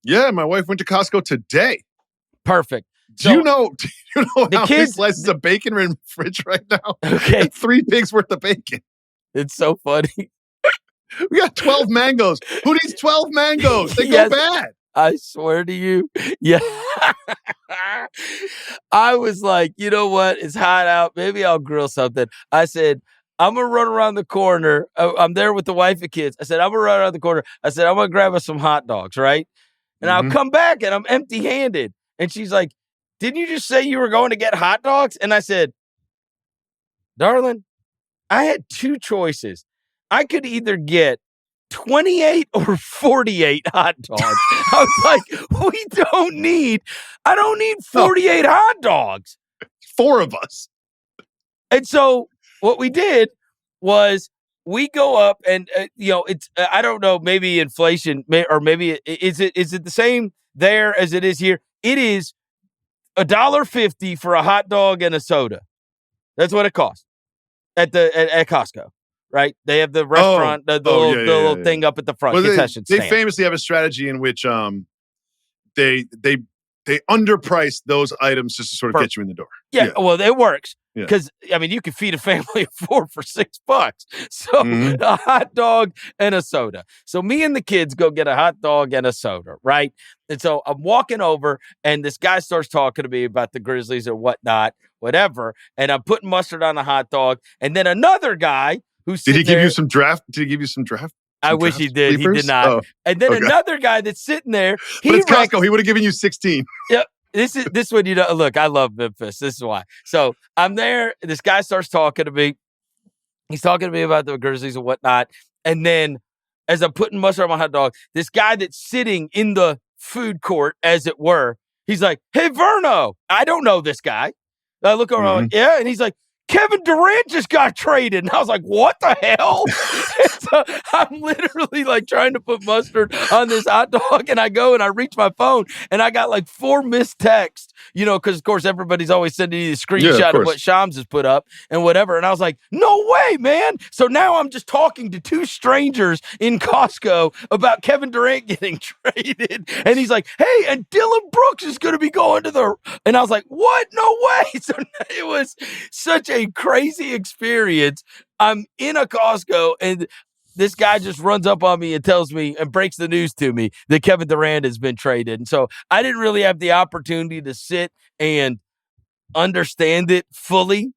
Yeah, my wife went to Costco today. Perfect. Do you know the how many kids, slices of bacon are in the fridge right now? Okay. 3 pigs worth of bacon. It's so funny. We got 12 mangoes. Who needs 12 mangoes? They Yes. go bad. I swear to you. Yeah. I was like, you know what? It's hot out. Maybe I'll grill something. I said, I'm going to run around the corner. I'm there with the wife and kids. I said, I'm going to run around the corner. I said, I'm going to grab us some hot dogs, right? And I'll come back and I'm empty-handed. And she's like, didn't you just say you were going to get hot dogs? And I said, darling, I had 2 choices. I could either get 28 or 48 hot dogs. I was like, I don't need 48 hot dogs. 4 of us. And so what we did was we go up and, it's, I don't know, maybe inflation or maybe is it the same there as it is here? It is $1.50 for a hot dog and a soda. That's what it costs at Costco. Right? They have the restaurant, the little thing up at the front. Well, concession they stand. famously have a strategy in which they underprice those items just to sort of get you in the door. Yeah. Well, it works because you can feed a family of 4 for $6. So a hot dog and a soda. So me and the kids go get a hot dog and a soda, right? And so I'm walking over, and this guy starts talking to me about the Grizzlies or whatnot, whatever. And I'm putting mustard on the hot dog, and then another guy. Did he give you some draft? I wish he did. Sleepers? He did not. Oh, and then another guy that's sitting there. But it's Costco. He would have given you 16. Yeah. This one, look, I love Memphis. This is why. So I'm there. This guy starts talking to me. He's talking to me about the Grizzlies and whatnot. And then as I'm putting mustard on my hot dog, this guy that's sitting in the food court, as it were, he's like, hey, Verno. I don't know this guy. I look over, I'm like, yeah. And he's like, Kevin Durant just got traded. And I was like, what the hell? So I'm literally like trying to put mustard on this hot dog. And I go and I reach my phone and I got like 4 missed texts, because of course everybody's always sending you the screenshot of what Shams has put up and whatever. And I was like, no way, man. So now I'm just talking to 2 strangers in Costco about Kevin Durant getting traded. And he's like, hey, and Dylan Brooks is going to be going to and I was like, what? No way. So it was such a crazy experience. I'm in a Costco and this guy just runs up on me and tells me and breaks the news to me that Kevin Durant has been traded. And so I didn't really have the opportunity to sit and understand it fully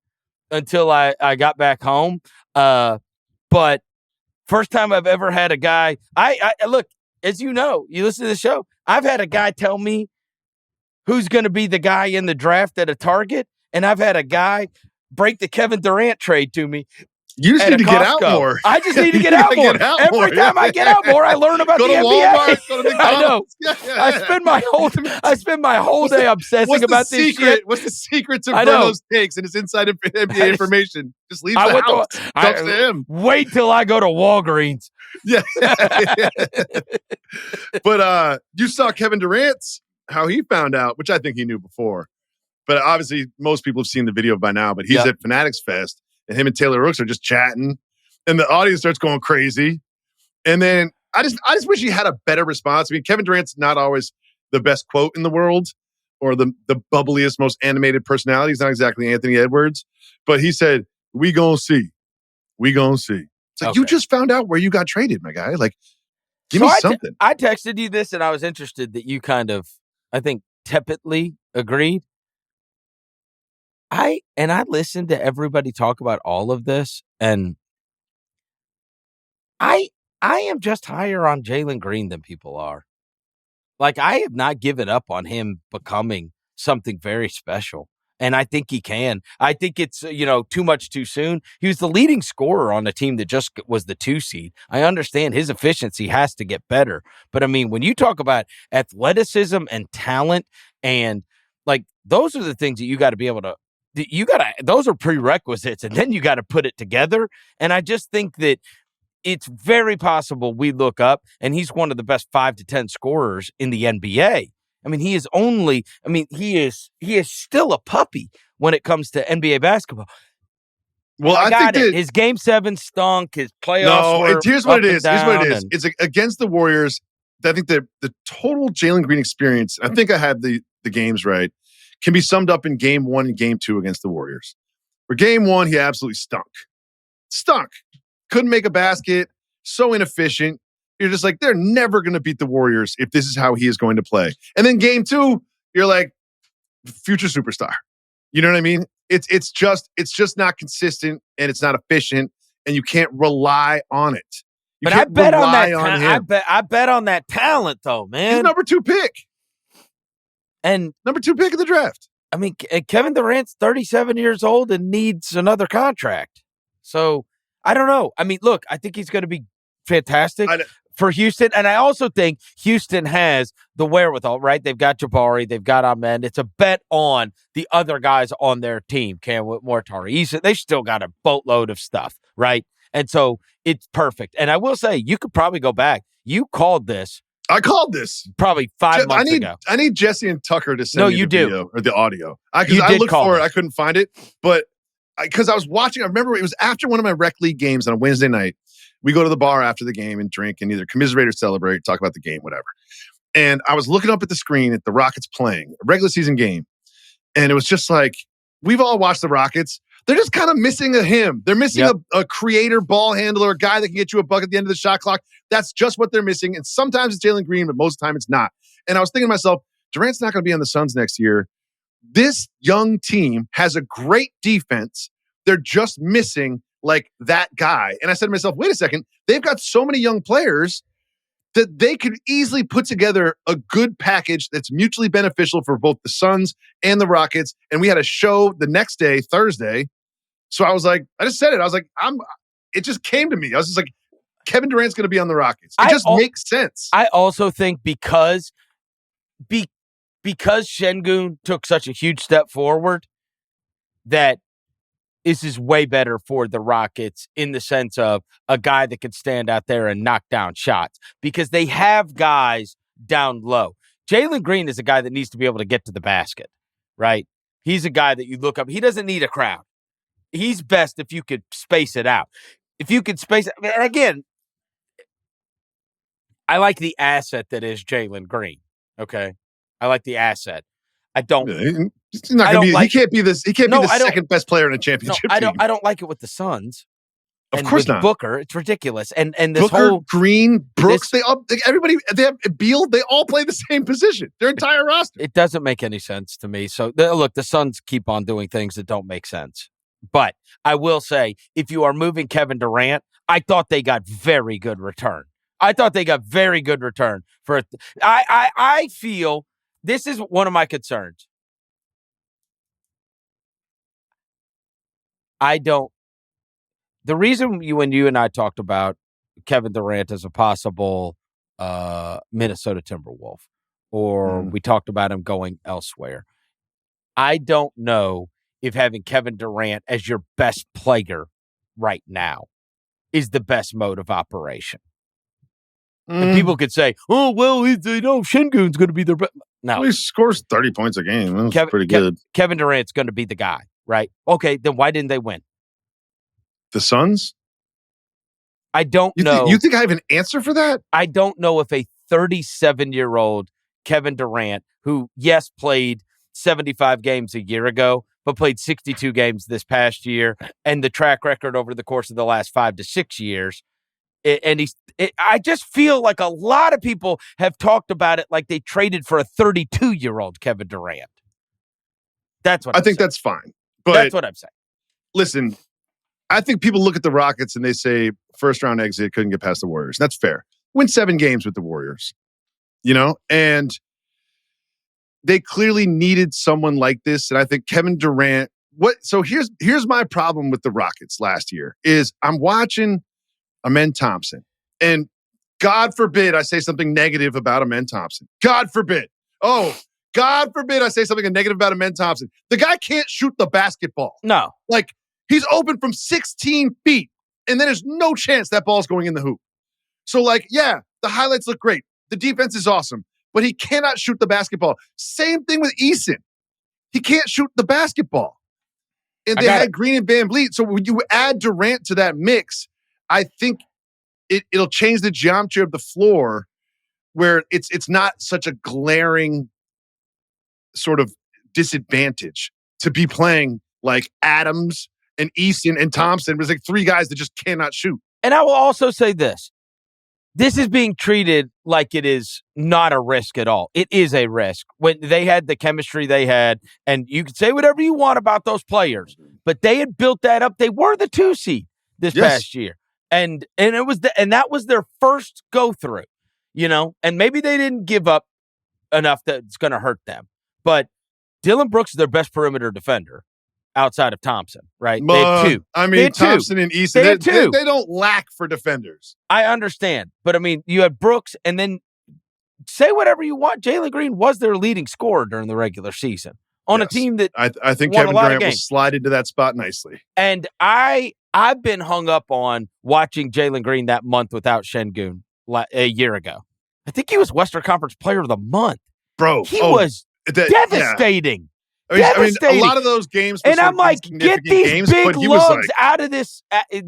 until I got back home. But first time I've ever had a guy, I look, as you know, you listen to the show, I've had a guy tell me who's going to be the guy in the draft at a Target. And I've had a guy break the Kevin Durant trade to me. You just need to get out more. I just need to get out more. Every time I get out more, I learn about the NBA. Walmart, go to McDonald's. I know. I spend my whole day obsessing about this shit. What's the secret to Verno's takes and his inside NBA information? Just leave the house. Talks to him. Wait till I go to Walgreens. Yeah. But you saw Kevin Durant's, how he found out, which I think he knew before. But obviously, most people have seen the video by now. But he's at Fanatics Fest, and him and Taylor Rooks are just chatting, and the audience starts going crazy. And then I just wish he had a better response. I mean, Kevin Durant's not always the best quote in the world, or the bubbliest, most animated personality. He's not exactly Anthony Edwards, but he said, "We gonna see, we gonna see." It's like, you just found out where you got traded, my guy. Like, give me something. I texted you this, and I was interested that you kind of, I think, tepidly agreed. I listened to everybody talk about all of this, and I am just higher on Jalen Green than people are. Like, I have not given up on him becoming something very special, and I think he can. I think it's, too much too soon. He was the leading scorer on a team that just was the 2 seed. I understand his efficiency has to get better, but I mean, when you talk about athleticism and talent, and like, those are the things that you got to be able to. Those are prerequisites, and then you got to put it together. And I just think that it's very possible we look up and he's one of the best 5 to 10 scorers in the NBA. I mean, he is still a puppy when it comes to NBA basketball. Well, I got think it. His Game 7 stunk. His playoffs no. were Here's what it is. Here's what it is. and- It's against the Warriors. I think the total Jalen Green experience. I think I had the games right. Can be summed up in Game 1 and Game 2 against the Warriors. For Game 1, he absolutely stunk. Couldn't make a basket. So inefficient. You're just like, they're never going to beat the Warriors if this is how he is going to play. And then Game 2, you're like, future superstar. You know what I mean? It's just not consistent and it's not efficient and you can't rely on it. But I bet on that. I bet on that talent, though, man. He's number 2 pick. And number 2 pick in the draft. I mean, Kevin Durant's 37 years old and needs another contract. So I don't know. I mean, look, I think he's going to be fantastic for Houston. And I also think Houston has the wherewithal, right? They've got Jabari, they've got Ahmed. It's a bet on the other guys on their team. Cam Whitmore, Tyrese. They still got a boatload of stuff, right? And so it's perfect. And I will say, you could probably go back. You called this. I called this probably 5 months ago. I need Jesse and Tucker to send me the video or the audio. Because I looked for it. I couldn't find it. But because I was watching, I remember it was after one of my rec league games on a Wednesday night. We go to the bar after the game and drink and either commiserate or celebrate, talk about the game, whatever. And I was looking up at the screen at the Rockets playing a regular season game. And it was just like, we've all watched the Rockets. They're just kind of missing a him. They're missing a creator, ball handler, a guy that can get you a bucket at the end of the shot clock. That's just what they're missing. And sometimes it's Jalen Green, but most of the time it's not. And I was thinking to myself, Durant's not going to be on the Suns next year. This young team has a great defense. They're just missing like that guy. And I said to myself, wait a second. They've got so many young players that they could easily put together a good package that's mutually beneficial for both the Suns and the Rockets. And we had a show the next day, Thursday. So I was like, I just said it. I was like, it just came to me. I was just like, Kevin Durant's going to be on the Rockets. It just makes sense. I also think because Şengün took such a huge step forward, that this is way better for the Rockets in the sense of a guy that can stand out there and knock down shots because they have guys down low. Jalen Green is a guy that needs to be able to get to the basket, right? He's a guy that you look up. He doesn't need a crowd. He's best if you could space it out. If you could space it, and again, I like the asset that is Jalen Green. Okay, I like the asset. I don't. He's not gonna be. He can't be this. He can't be the second best player in a championship team. I don't like it with the Suns. Of course not. Booker, it's ridiculous. And this Booker, whole Green, Brooks, everybody. They have Beal. They all play the same position. Their entire roster. It doesn't make any sense to me. So look, the Suns keep on doing things that don't make sense. But I will say, if you are moving Kevin Durant, I thought they got very good return. For. I feel this is one of my concerns. The reason when you and I talked about Kevin Durant as a possible Minnesota Timberwolf, or we talked about him going elsewhere, I don't know if having Kevin Durant as your best player right now is the best mode of operation. And people could say, oh, well, Şengün's going to be their best. No. Well, he scores 30 points a game. That's pretty good. Kevin Durant's going to be the guy, right? Okay, then why didn't they win? The Suns? I don't know. You think I have an answer for that? I don't know if a 37-year-old Kevin Durant, who, yes, played 75 games a year ago, but played 62 games this past year, and the track record over the course of the last 5 to 6 years. I just feel like a lot of people have talked about it like they traded for a 32-year-old Kevin Durant. That's what I think. That's fine. But that's what I'm saying. Listen, I think people look at the Rockets and they say first round exit, couldn't get past the Warriors. That's fair. Win 7 games with the Warriors, and they clearly needed someone like this. And I think Kevin Durant. So here's my problem with the Rockets last year is I'm watching Amen Thompson, and God forbid I say something negative about Amen Thompson. God forbid. Oh, God forbid I say something negative about Amen Thompson. The guy can't shoot the basketball. No. Like, he's open from 16 feet, and then there's no chance that ball's going in the hoop. So, the highlights look great. The defense is awesome, but he cannot shoot the basketball. Same thing with Eason. He can't shoot the basketball. And they had Green and Van Vliet. So when you add Durant to that mix, I think it'll change the geometry of the floor where it's not such a glaring sort of disadvantage to be playing like Adams and Easton and Thompson. It was like three guys that just cannot shoot. And I will also say this. This is being treated like it is not a risk at all. It is a risk. When they had the chemistry they had, and you can say whatever you want about those players, but they had built that up. They were the 2 seed this past year. And it was that was their first go through, and maybe they didn't give up enough that it's going to hurt them. But Dillon Brooks is their best perimeter defender outside of Thompson, right? They had 2. I mean, Thompson and Easton, they don't lack for defenders. I understand. But, I mean, you had Brooks, and then say whatever you want. Jalen Green was their leading scorer during the regular season on a team that I think Kevin Durant will slide into that spot nicely. And I've been hung up on watching Jalen Green that month without Şengün a year ago. I think he was Western Conference Player of the Month. Bro. He was devastating. Yeah. I mean, a lot of those games, and I'm like, get these big lugs out of this.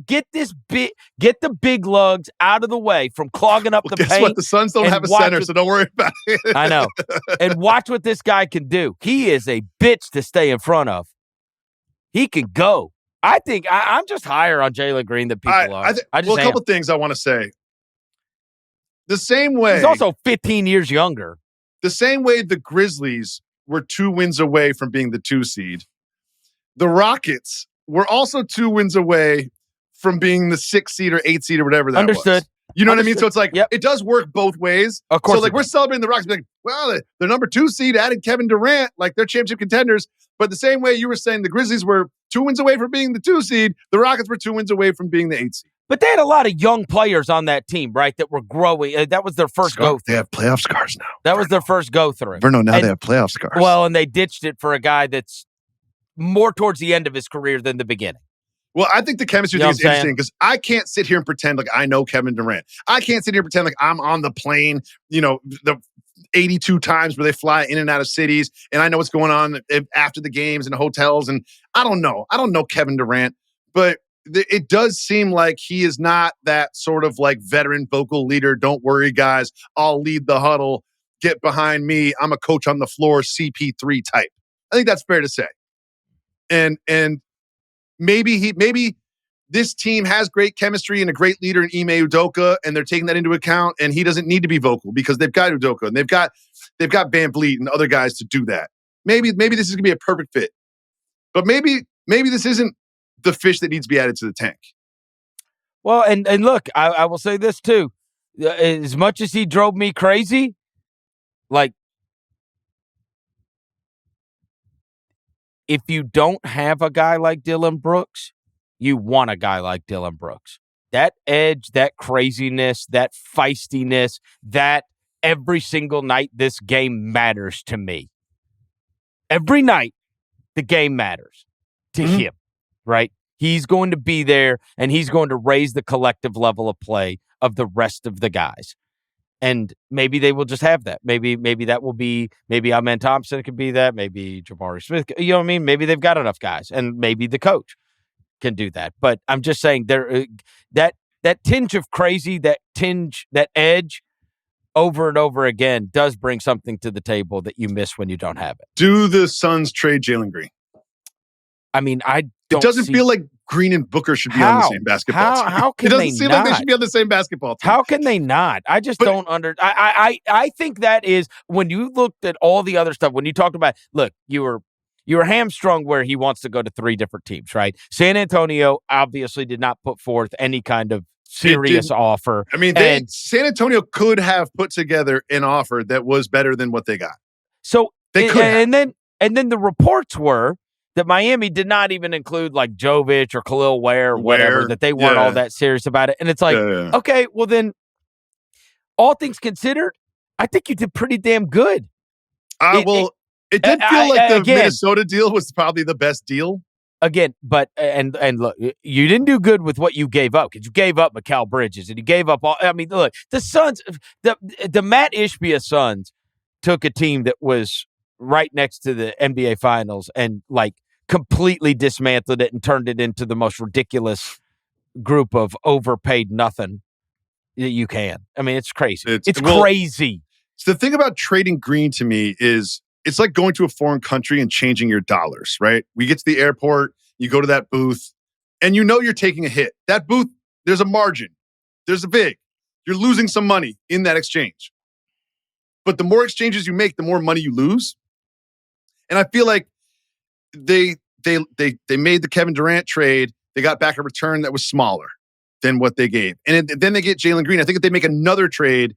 Get the big lugs out of the way from clogging up the paint. Guess what? The Suns don't have a center, so don't worry about it. I know. And watch what this guy can do. He is a bitch to stay in front of. He can go. I think I'm just higher on Jalen Green than people are. A couple things I want to say. The same way, he's also 15 years younger. The same way the Grizzlies were 2 wins away from being the 2 seed. The Rockets were also 2 wins away from being the 6 seed or 8 seed or whatever that was. You know what I mean? So it's like, it does work both ways. Of course. So like we're celebrating the Rockets, like, well, they're number 2 seed, added Kevin Durant, like they're championship contenders. But the same way you were saying the Grizzlies were 2 wins away from being the 2 seed, the Rockets were 2 wins away from being the 8 seed. But they had a lot of young players on that team, right, that were growing. That was their first go-through. They have playoff scars now. That was their first go-through. Verno, now they have playoff scars. Well, and they ditched it for a guy that's more towards the end of his career than the beginning. Well, I think the chemistry thing is interesting because I can't sit here and pretend like I know Kevin Durant. I can't sit here and pretend like I'm on the plane, the 82 times where they fly in and out of cities, and I know what's going on after the games in hotels, and I don't know. I don't know Kevin Durant, but it does seem like he is not that sort of like veteran vocal leader. Don't worry, guys. I'll lead the huddle. Get behind me. I'm a coach on the floor, CP3 type. I think that's fair to say. And maybe this team has great chemistry and a great leader in Ime Udoka, and they're taking that into account. And he doesn't need to be vocal because they've got Udoka and they've got Van Vliet and other guys to do that. Maybe this is gonna be a perfect fit, but maybe this isn't the fish that needs to be added to the tank. Well, and look, I will say this too. As much as he drove me crazy, like, if you don't have a guy like Dillon Brooks, you want a guy like Dillon Brooks. That edge, that craziness, that feistiness, that every single night this game matters to me. Every night the game matters to him. Right? He's going to be there, and he's going to raise the collective level of play of the rest of the guys. And maybe they will just have that. Maybe that will be, maybe Amen Thompson could be that. Maybe Jabari Smith. You know what I mean? Maybe they've got enough guys, and maybe the coach can do that. But I'm just saying that tinge of crazy, that edge over and over again does bring something to the table that you miss when you don't have it. Do the Suns trade Jalen Green? I mean, it doesn't feel like Green and Booker should be on the same basketball team. How can they not? It doesn't seem like they should be on the same basketball team. How can they not? I just don't I think that is, when you looked at all the other stuff, when you talked about, look, you were hamstrung where he wants to go to 3 different teams, right? San Antonio obviously did not put forth any kind of serious offer. I mean, San Antonio could have put together an offer that was better than what they got. So they could have. And then the reports were that Miami did not even include like Jovic or Khalil Ware or whatever, that they weren't all that serious about it. And it's like, okay, well then, all things considered, I think you did pretty damn good. It did feel like the Minnesota deal was probably the best deal. Again, but and look, you didn't do good with what you gave up, because you gave up Mikal Bridges and you gave up all. I mean, look, the Suns, the Matt Ishbia Suns took a team that was right next to the NBA Finals and like completely dismantled it and turned it into the most ridiculous group of overpaid nothing that you can. I mean, it's crazy. It's crazy. So the thing about trading Green to me is it's like going to a foreign country and changing your dollars, right? We get to the airport, you go to that booth, and you know you're taking a hit. That booth, there's a margin. There's a vig. You're losing some money in that exchange. But the more exchanges you make, the more money you lose. And I feel like they made the Kevin Durant trade. They got back a return that was smaller than what they gave. And then they get Jalen Green. I think if they make another trade,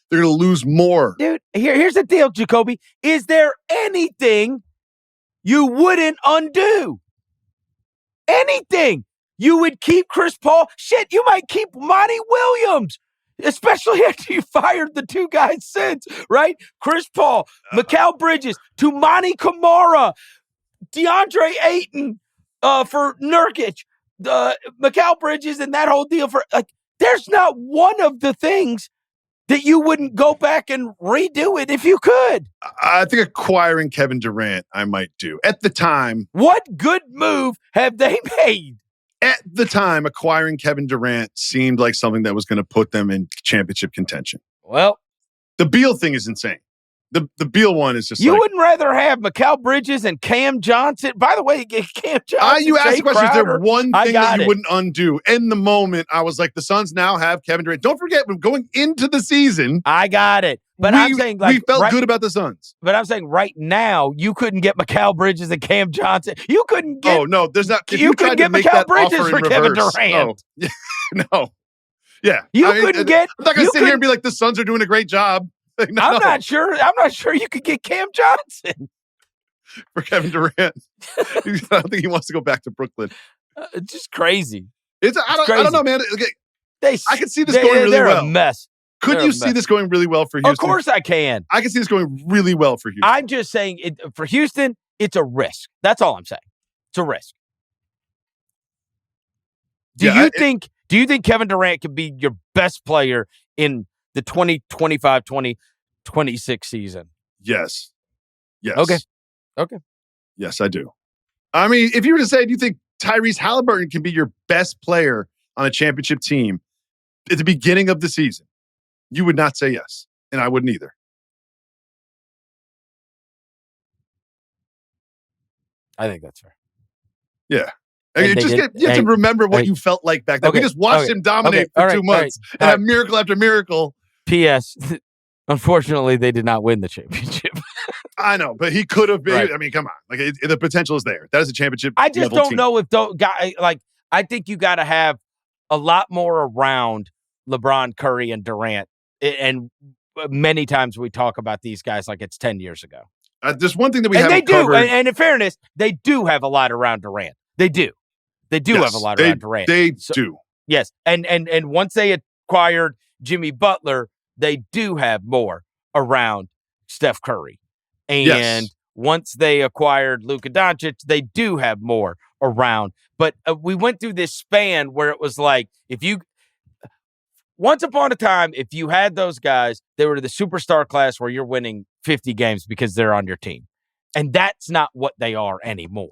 they're going to lose more. Dude, here's the deal, Jacoby. Is there anything you wouldn't undo? Anything. You would keep Chris Paul. Shit, you might keep Monty Williams, especially after you fired the two guys since, right? Chris Paul, Mikal Bridges, Tumani Kamara, DeAndre Ayton for Nurkic, Mikal Bridges, and that whole deal for there's not one of the things that you wouldn't go back and redo it if you could. I think acquiring Kevin Durant, I might do. At the time. What good move have they made? At the time, acquiring Kevin Durant seemed like something that was going to put them in championship contention. Well, the Beal thing is insane. The Beal one is just you wouldn't rather have Mikal Bridges and Cam Johnson. By the way, Cam Johnson. You asked the question, is there one thing that you wouldn't undo? In the moment, I was like, the Suns now have Kevin Durant. Don't forget, when going into the season, I got it. But I'm saying we felt good about the Suns. But I'm saying right now, you couldn't get Mikal Bridges and Cam Johnson. You couldn't get. Oh no, there's not. You couldn't get Mikal Bridges for Kevin Durant. No. Yeah. You couldn't get. I'm not gonna sit here and be like the Suns are doing a great job. I'm not sure. I'm not sure you could get Cam Johnson for Kevin Durant. I don't think he wants to go back to Brooklyn. It's just crazy. I don't know, man. I can see this going really they're well. A mess. Could you see this going really well for Houston? Of course I can. I can see this going really well for Houston. I'm just saying for Houston, it's a risk. That's all I'm saying. It's a risk. Do you think Kevin Durant could be your best player in the 2025-2026 season? Yes. Okay. Yes, I do. I mean, if you were to say, do you think Tyrese Haliburton can be your best player on a championship team at the beginning of the season? You would not say yes, and I wouldn't either. I think that's fair. Yeah. You have to remember what you felt like back then. We just watched him dominate for 2 months and have miracle after miracle. P.S. Unfortunately, they did not win the championship. I know, but he could have been. Right. I mean, come on. Like the potential is there. That is a championship. I just don't know if I think you got to have a lot more around LeBron, Curry, and Durant. And many times we talk about these guys like it's 10 years ago. There's one thing that we haven't covered. And in fairness, they do have a lot around Durant. They do. They do have a lot around Durant. They do. Yes. And once they acquired Jimmy Butler, they do have more around Steph Curry. And once they acquired Luka Doncic, they do have more around. But we went through this span where it was like, once upon a time, if you had those guys, they were the superstar class where you're winning 50 games because they're on your team. And that's not what they are anymore.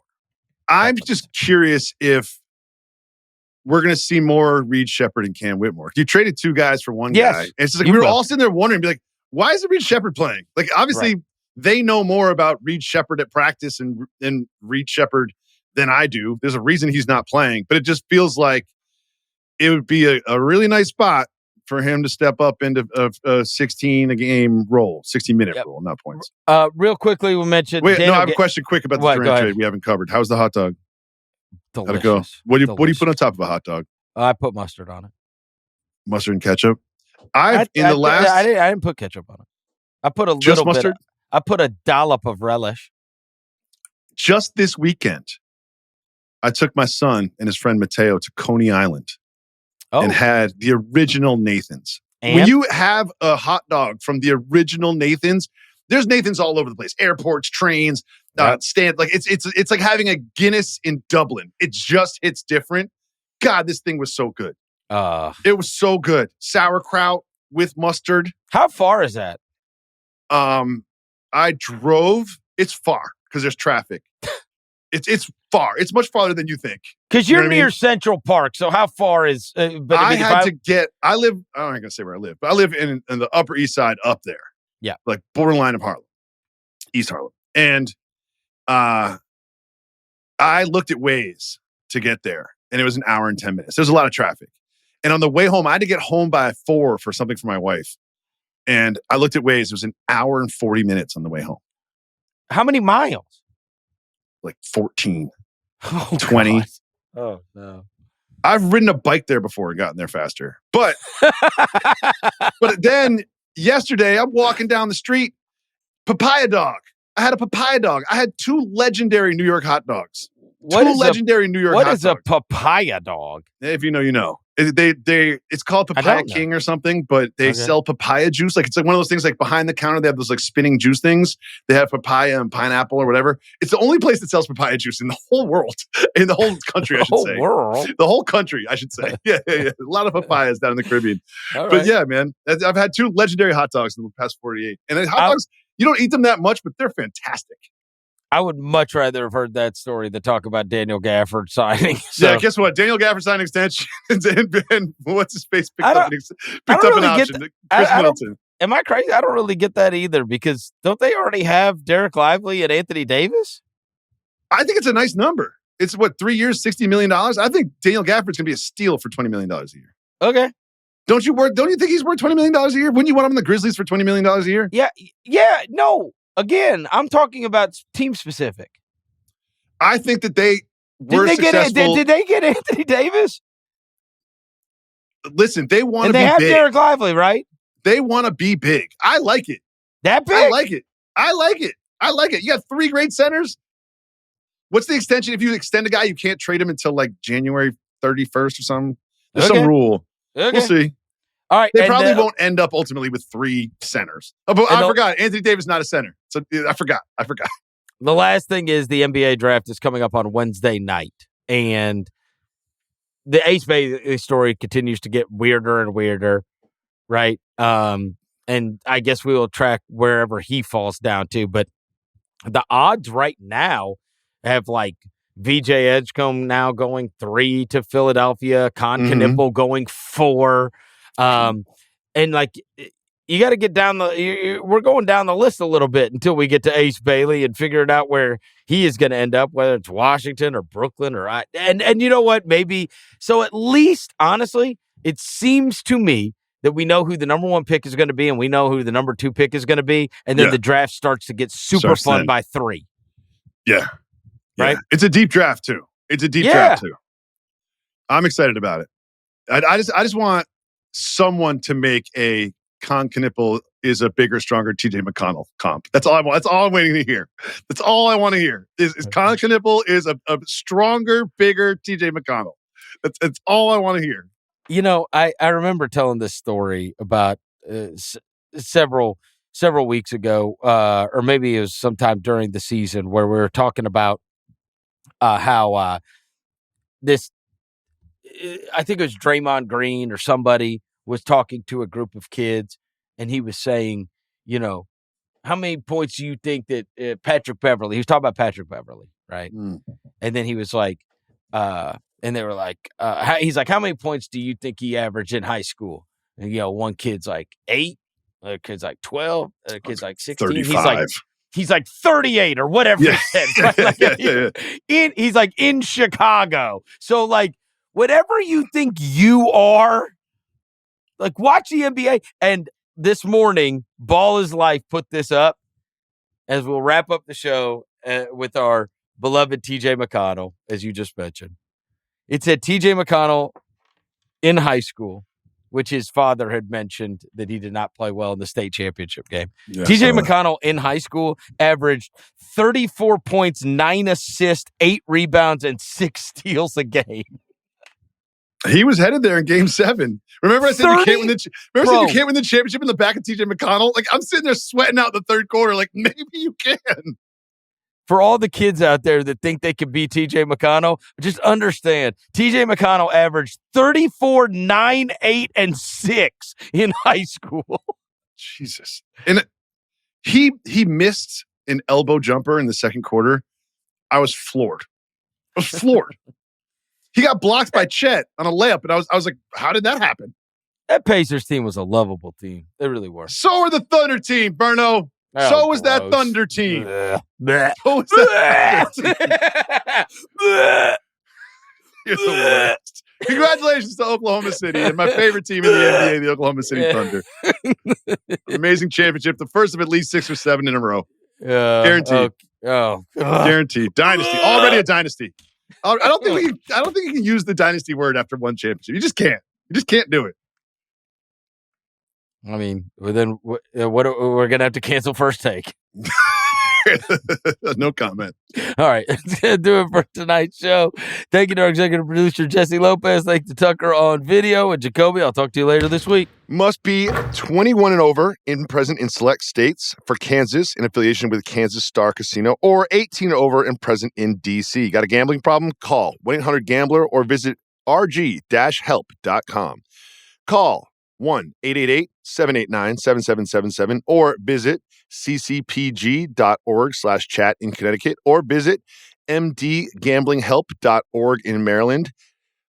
I'm just curious if we're going to see more Reed Sheppard and Cam Whitmore. You traded two guys for one guy. And it's just like we were all sitting there wondering, be like, why isn't Reed Sheppard playing? Like, obviously, they know more about Reed Sheppard at practice and Reed Sheppard than I do. There's a reason he's not playing, but it just feels like it would be a really nice spot for him to step up into a 16-a-game role, 60-minute role, not points. Real quickly, we mentioned... I have a question quick about the Durant trade we haven't covered. How's the hot dog? Delicious. How'd it go? What do you put on top of a hot dog? I put mustard on it. Mustard and ketchup? I didn't put ketchup on it. I put a little mustard? I put a dollop of relish. Just this weekend, I took my son and his friend Mateo to Coney Island. And had the original Nathan's. And? When you have a hot dog from the original Nathan's, there's Nathan's all over the place. Airports, trains, stand. Like it's like having a Guinness in Dublin. It just hits different. God, this thing was so good. It was so good. Sauerkraut with mustard. How far is that? I drove. It's far because there's traffic. It's far. It's much farther than you think. Because you're near Central Park, so how far is? I live. I'm not gonna say where I live, but I live in the Upper East Side, up there. Yeah, like borderline of Harlem, East Harlem, and I looked at Waze to get there, and it was an hour and 10 minutes. There's a lot of traffic, and on the way home, I had to get home by 4 for something for my wife, and I looked at Waze. It was an hour and 40 minutes on the way home. How many miles? Like 14, 20. God. Oh, no. I've ridden a bike there before and gotten there faster. But then yesterday, I'm walking down the street, papaya dog. I had a papaya dog. I had 2 legendary New York hot dogs. What is a papaya dog? If you know, you know. It's called Papaya King or something, but they sell papaya juice. Like it's like one of those things like behind the counter. They have those like spinning juice things. They have papaya and pineapple or whatever. It's the only place that sells papaya juice in the whole world, in the whole country, I should say. The whole country, I should say. Yeah. A lot of papayas down in the Caribbean. But yeah, man, I've had 2 legendary hot dogs in the past 48. And hot dogs, you don't eat them that much, but they're fantastic. I would much rather have heard that story than talk about Daniel Gafford signing. So. Yeah, guess what? Daniel Gafford signed extensions, and what's his face picked up an option. Chris Middleton. Am I crazy? I don't really get that either because don't they already have Derek Lively and Anthony Davis? I think it's a nice number. It's 3 years, $60 million. I think Daniel Gafford's gonna be a steal for $20 million a year. Okay. Don't you think he's worth $20 million a year? Wouldn't you want him in the Grizzlies for $20 million a year? Yeah. No. Again, I'm talking about team specific. I think that they were successful. Did they get Anthony Davis? Listen, they want to be big. They have Derek Lively, right? They want to be big. I like it. That big? I like it. You got 3 great centers. What's the extension? If you extend a guy, you can't trade him until like January 31st or something. There's some rule. Okay. We'll see. All right. They probably won't end up ultimately with 3 centers. Oh, but I forgot. Anthony Davis is not a center. So I forgot. The last thing is the NBA draft is coming up on Wednesday night. And the Ace Bailey story continues to get weirder and weirder, right? And I guess we will track wherever he falls down to. But the odds right now have like VJ Edgecombe now going 3 to Philadelphia, Knippel going 4. And like you got to get down we're going down the list a little bit until we get to Ace Bailey and figure it out where he is going to end up, whether it's Washington or Brooklyn and you know what, maybe. So at least, honestly, it seems to me that we know who the number 1 pick is going to be and we know who the number 2 pick is going to be. And then the draft starts to get super fun by 3. Yeah. Right. It's a deep draft too. I'm excited about it. I just want someone to make a Knippel is a bigger, stronger TJ McConnell comp. That's all I want. That's all I'm waiting to hear. That's all I want to hear is Knippel is a stronger, bigger TJ McConnell. That's all I want to hear. You know, I remember telling this story about several weeks ago, or maybe it was sometime during the season where we were talking about how this, I think it was Draymond Green or somebody was talking to a group of kids, and he was saying, you know, how many points do you think that Patrick Beverly, he was talking about Patrick Beverly, right? And then he was like, and they were like, he's like, how many points do you think he averaged in high school? And, you know, one kid's like 8, another kid's like 12, another kid's like 16. 35. He's like 38 or whatever he said. Right? He's like in Chicago. So like, whatever you think you are, like watch the NBA. And this morning, Ball is Life put this up as we'll wrap up the show with our beloved TJ McConnell, as you just mentioned. It said TJ McConnell in high school, which his father had mentioned that he did not play well in the state championship game. Yes, TJ McConnell in high school averaged 34 points, 9 assists, 8 rebounds, and 6 steals a game. He was headed there in Game 7. Remember I said you can't win you can't win the championship in the back of TJ McConnell? Like, I'm sitting there sweating out the third quarter. Like, maybe you can. For all the kids out there that think they can beat TJ McConnell, just understand, TJ McConnell averaged 34, 9, 8, and 6 in high school. Jesus. And he missed an elbow jumper in the second quarter I was floored. He got blocked by Chet on a layup, and I was like, how did that happen? That Pacers team was a lovable team. They really were. So were the Thunder team, Berno. Oh, so was gross. that Thunder team. Blech. So was that Thunder team. You're the worst. Congratulations to Oklahoma City and my favorite team in the NBA, the Oklahoma City Thunder. Amazing championship, the first of at least 6 or 7 in a row. Guaranteed. Guaranteed. Dynasty. Already a dynasty. I don't think you can use the dynasty word after one championship. You just can't. You just can't do it. I mean, then what we're gonna have to cancel First Take. No comment. All right, that's gonna do it for tonight's show. Thank you to our executive producer Jesse Lopez. Thank you to Tucker on video and Jacoby. I'll talk to you later this week. Must be 21 and over and present in select states for Kansas in affiliation with Kansas Star Casino, or 18 and over and present in D.C. Got a gambling problem? Call 1-800-GAMBLER or visit rg-help.com. Call 1-888-789-7777 or visit ccpg.org/chat in Connecticut or visit mdgamblinghelp.org in Maryland.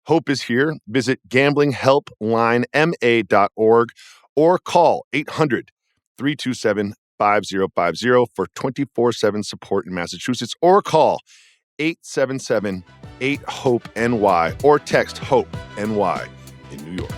Hope is here. Visit gamblinghelplinema.org or call 800-327-5050 for 24/7 support in Massachusetts, or call 877-8-HOPE-NY or text HOPE-NY in New York.